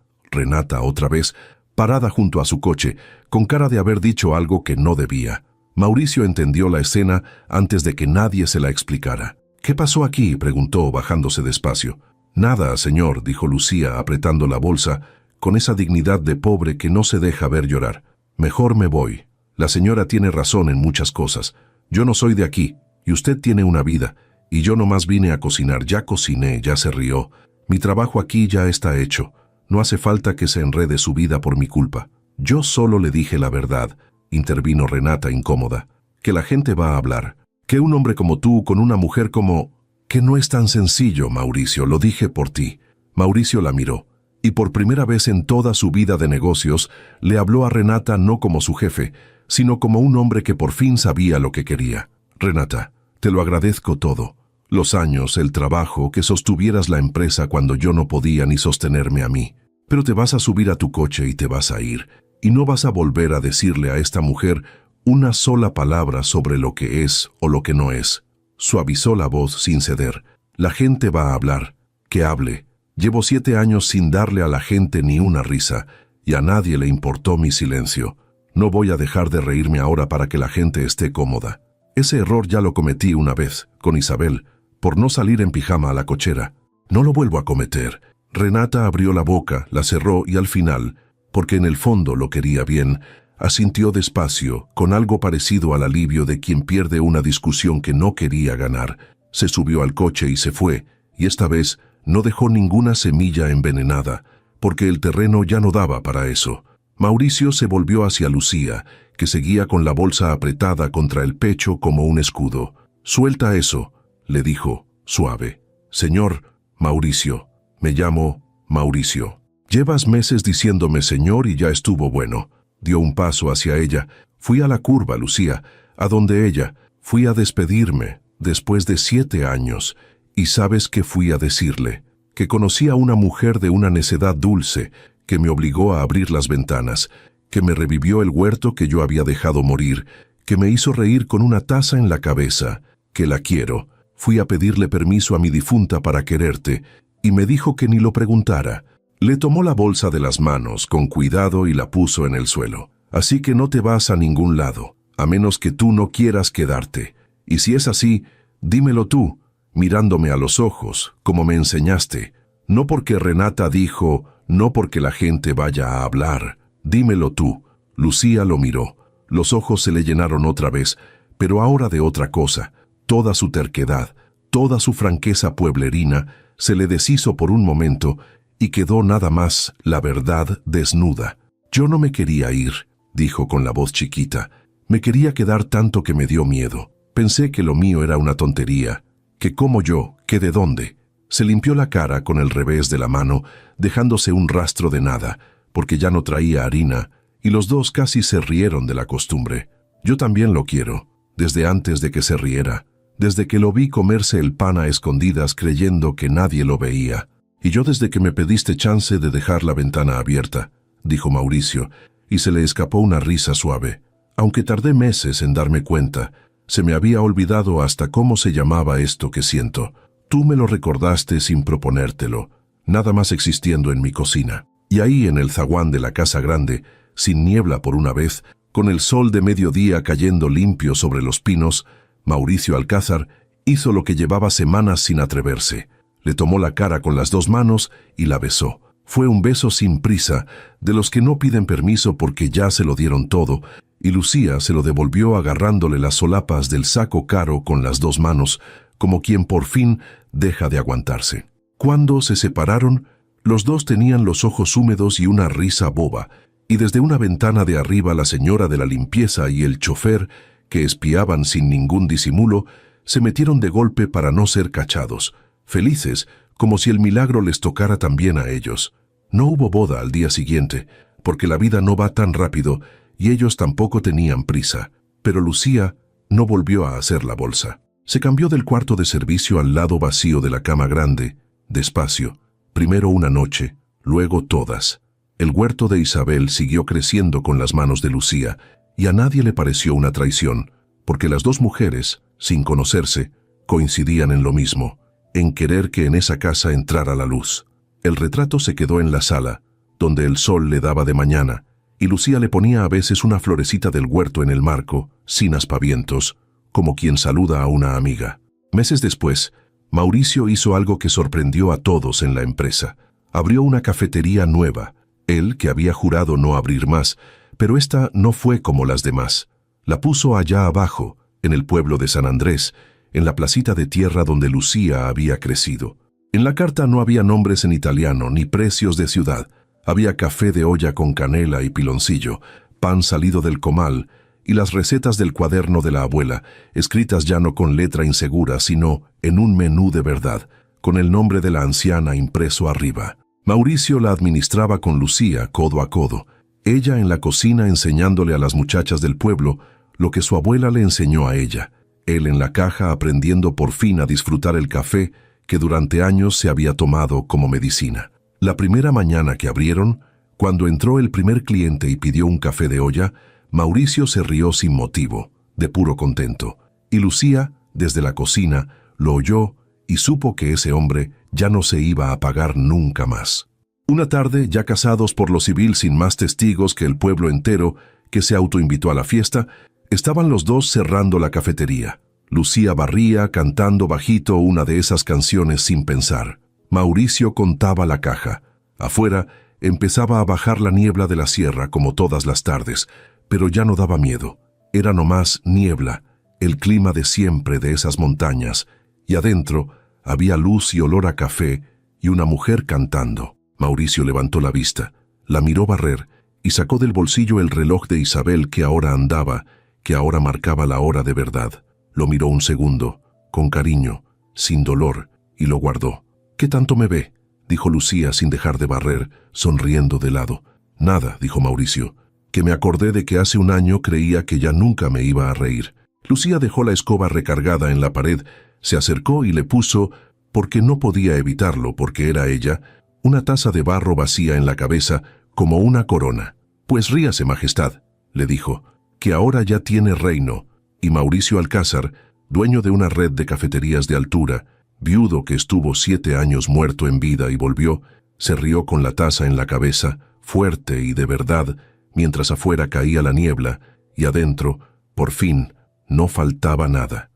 otra vez, parada junto a su coche, con cara de haber dicho algo que no debía. Mauricio entendió la escena antes de que nadie se la explicara. «¿Qué pasó aquí?», preguntó, bajándose despacio. «Nada, señor», dijo Lucía, apretando la bolsa, con esa dignidad de pobre que no se deja ver llorar. «Mejor me voy. La señora tiene razón en muchas cosas. Yo no soy de aquí, y usted tiene una vida, y yo nomás vine a cocinar. Ya cociné», ya se rió. «Mi trabajo aquí ya está hecho. No hace falta que se enrede su vida por mi culpa». «Yo solo le dije la verdad», intervino Renata incómoda, «que la gente va a hablar. Que un hombre como tú con una mujer como...» «Que no es tan sencillo, Mauricio, lo dije por ti». Mauricio la miró, y por primera vez en toda su vida de negocios, le habló a Renata no como su jefe, sino como un hombre que por fin sabía lo que quería. «Renata, te lo agradezco todo. Los años, el trabajo, que sostuvieras la empresa cuando yo no podía ni sostenerme a mí. Pero te vas a subir a tu coche y te vas a ir, y no vas a volver a decirle a esta mujer una sola palabra sobre lo que es o lo que no es». Suavizó la voz sin ceder. «La gente va a hablar. Que hable. Llevo 7 años sin darle a la gente ni una risa, y a nadie le importó mi silencio. No voy a dejar de reírme ahora para que la gente esté cómoda. Ese error ya lo cometí una vez, con Isabel, por no salir en pijama a la cochera. No lo vuelvo a cometer». Renata abrió la boca, la cerró y al final, porque en el fondo lo quería bien, asintió despacio, con algo parecido al alivio de quien pierde una discusión que no quería ganar. Se subió al coche y se fue, y esta vez no dejó ninguna semilla envenenada, porque el terreno ya no daba para eso. Mauricio se volvió hacia Lucía, que seguía con la bolsa apretada contra el pecho como un escudo. «Suelta eso», le dijo, suave. «Señor Mauricio, me llamo Mauricio. Llevas meses diciéndome señor y ya estuvo bueno». Dio un paso hacia ella. «Fui a la curva, Lucía, a donde ella. Fui a despedirme, después de 7 años. Y ¿sabes qué fui a decirle? Que conocí a una mujer de una necedad dulce, que me obligó a abrir las ventanas, que me revivió el huerto que yo había dejado morir, que me hizo reír con una taza en la cabeza, que la quiero. Fui a pedirle permiso a mi difunta para quererte, y me dijo que ni lo preguntara». Le tomó la bolsa de las manos con cuidado y la puso en el suelo. «Así que no te vas a ningún lado, a menos que tú no quieras quedarte. Y si es así, dímelo tú, mirándome a los ojos, como me enseñaste. No porque Renata dijo, no porque la gente vaya a hablar. Dímelo tú». Lucía lo miró. Los ojos se le llenaron otra vez, pero ahora de otra cosa. Toda su terquedad, toda su franqueza pueblerina, se le deshizo por un momento, y quedó nada más la verdad desnuda. «Yo no me quería ir», dijo con la voz chiquita. «Me quería quedar tanto que me dio miedo. Pensé que lo mío era una tontería, que como yo, que de dónde». Se limpió la cara con el revés de la mano, dejándose un rastro de nada, porque ya no traía harina, y los dos casi se rieron de la costumbre. «Yo también lo quiero, desde antes de que se riera, desde que lo vi comerse el pan a escondidas creyendo que nadie lo veía. Y yo desde que me pediste chance de dejar la ventana abierta», dijo Mauricio, y se le escapó una risa suave. «Aunque tardé meses en darme cuenta, se me había olvidado hasta cómo se llamaba esto que siento. Tú me lo recordaste sin proponértelo, nada más existiendo en mi cocina». Y ahí en el zaguán de la casa grande, sin niebla por una vez, con el sol de mediodía cayendo limpio sobre los pinos, Mauricio Alcázar hizo lo que llevaba semanas sin atreverse. Le tomó la cara con las dos manos y la besó. Fue un beso sin prisa, de los que no piden permiso porque ya se lo dieron todo, y Lucía se lo devolvió agarrándole las solapas del saco caro con las dos manos, como quien por fin deja de aguantarse. Cuando se separaron, los dos tenían los ojos húmedos y una risa boba, y desde una ventana de arriba la señora de la limpieza y el chofer, que espiaban sin ningún disimulo, se metieron de golpe para no ser cachados, felices, como si el milagro les tocara también a ellos. No hubo boda al día siguiente, porque la vida no va tan rápido y ellos tampoco tenían prisa, pero Lucía no volvió a hacer la bolsa. Se cambió del cuarto de servicio al lado vacío de la cama grande, despacio, primero una noche, luego todas. El huerto de Isabel siguió creciendo con las manos de Lucía, y a nadie le pareció una traición, porque las dos mujeres, sin conocerse, coincidían en lo mismo, en querer que en esa casa entrara la luz. El retrato se quedó en la sala, donde el sol le daba de mañana, y Lucía le ponía a veces una florecita del huerto en el marco, sin aspavientos, como quien saluda a una amiga. Meses después, Mauricio hizo algo que sorprendió a todos en la empresa. Abrió una cafetería nueva, él que había jurado no abrir más, pero esta no fue como las demás. La puso allá abajo, en el pueblo de San Andrés, en la placita de tierra donde Lucía había crecido. En la carta no había nombres en italiano ni precios de ciudad. Había café de olla con canela y piloncillo, pan salido del comal y las recetas del cuaderno de la abuela, escritas ya no con letra insegura, sino en un menú de verdad, con el nombre de la anciana impreso arriba. Mauricio la administraba con Lucía codo a codo, ella en la cocina enseñándole a las muchachas del pueblo lo que su abuela le enseñó a ella, él en la caja aprendiendo por fin a disfrutar el café que durante años se había tomado como medicina. La primera mañana que abrieron, cuando entró el primer cliente y pidió un café de olla, Mauricio se rió sin motivo, de puro contento, y Lucía, desde la cocina, lo oyó y supo que ese hombre ya no se iba a pagar nunca más. Una tarde, ya casados por lo civil sin más testigos que el pueblo entero, que se autoinvitó a la fiesta, estaban los dos cerrando la cafetería. Lucía barría cantando bajito una de esas canciones sin pensar. Mauricio contaba la caja. Afuera empezaba a bajar la niebla de la sierra como todas las tardes, pero ya no daba miedo. Era nomás niebla, el clima de siempre de esas montañas, y adentro había luz y olor a café y una mujer cantando. Mauricio levantó la vista, la miró barrer y sacó del bolsillo el reloj de Isabel que ahora andaba, que ahora marcaba la hora de verdad. Lo miró un segundo, con cariño, sin dolor, y lo guardó. «¿Qué tanto me ve?», dijo Lucía sin dejar de barrer, sonriendo de lado. «Nada», dijo Mauricio, «que me acordé de que hace un año creía que ya nunca me iba a reír». Lucía dejó la escoba recargada en la pared, se acercó y le puso, porque no podía evitarlo porque era ella, una taza de barro vacía en la cabeza como una corona. «Pues ríase, majestad», le dijo, «que ahora ya tiene reino». Y Mauricio Alcázar, dueño de una red de cafeterías de altura, viudo que estuvo 7 años muerto en vida y volvió, se rió con la taza en la cabeza, fuerte y de verdad, mientras afuera caía la niebla y adentro, por fin, no faltaba nada.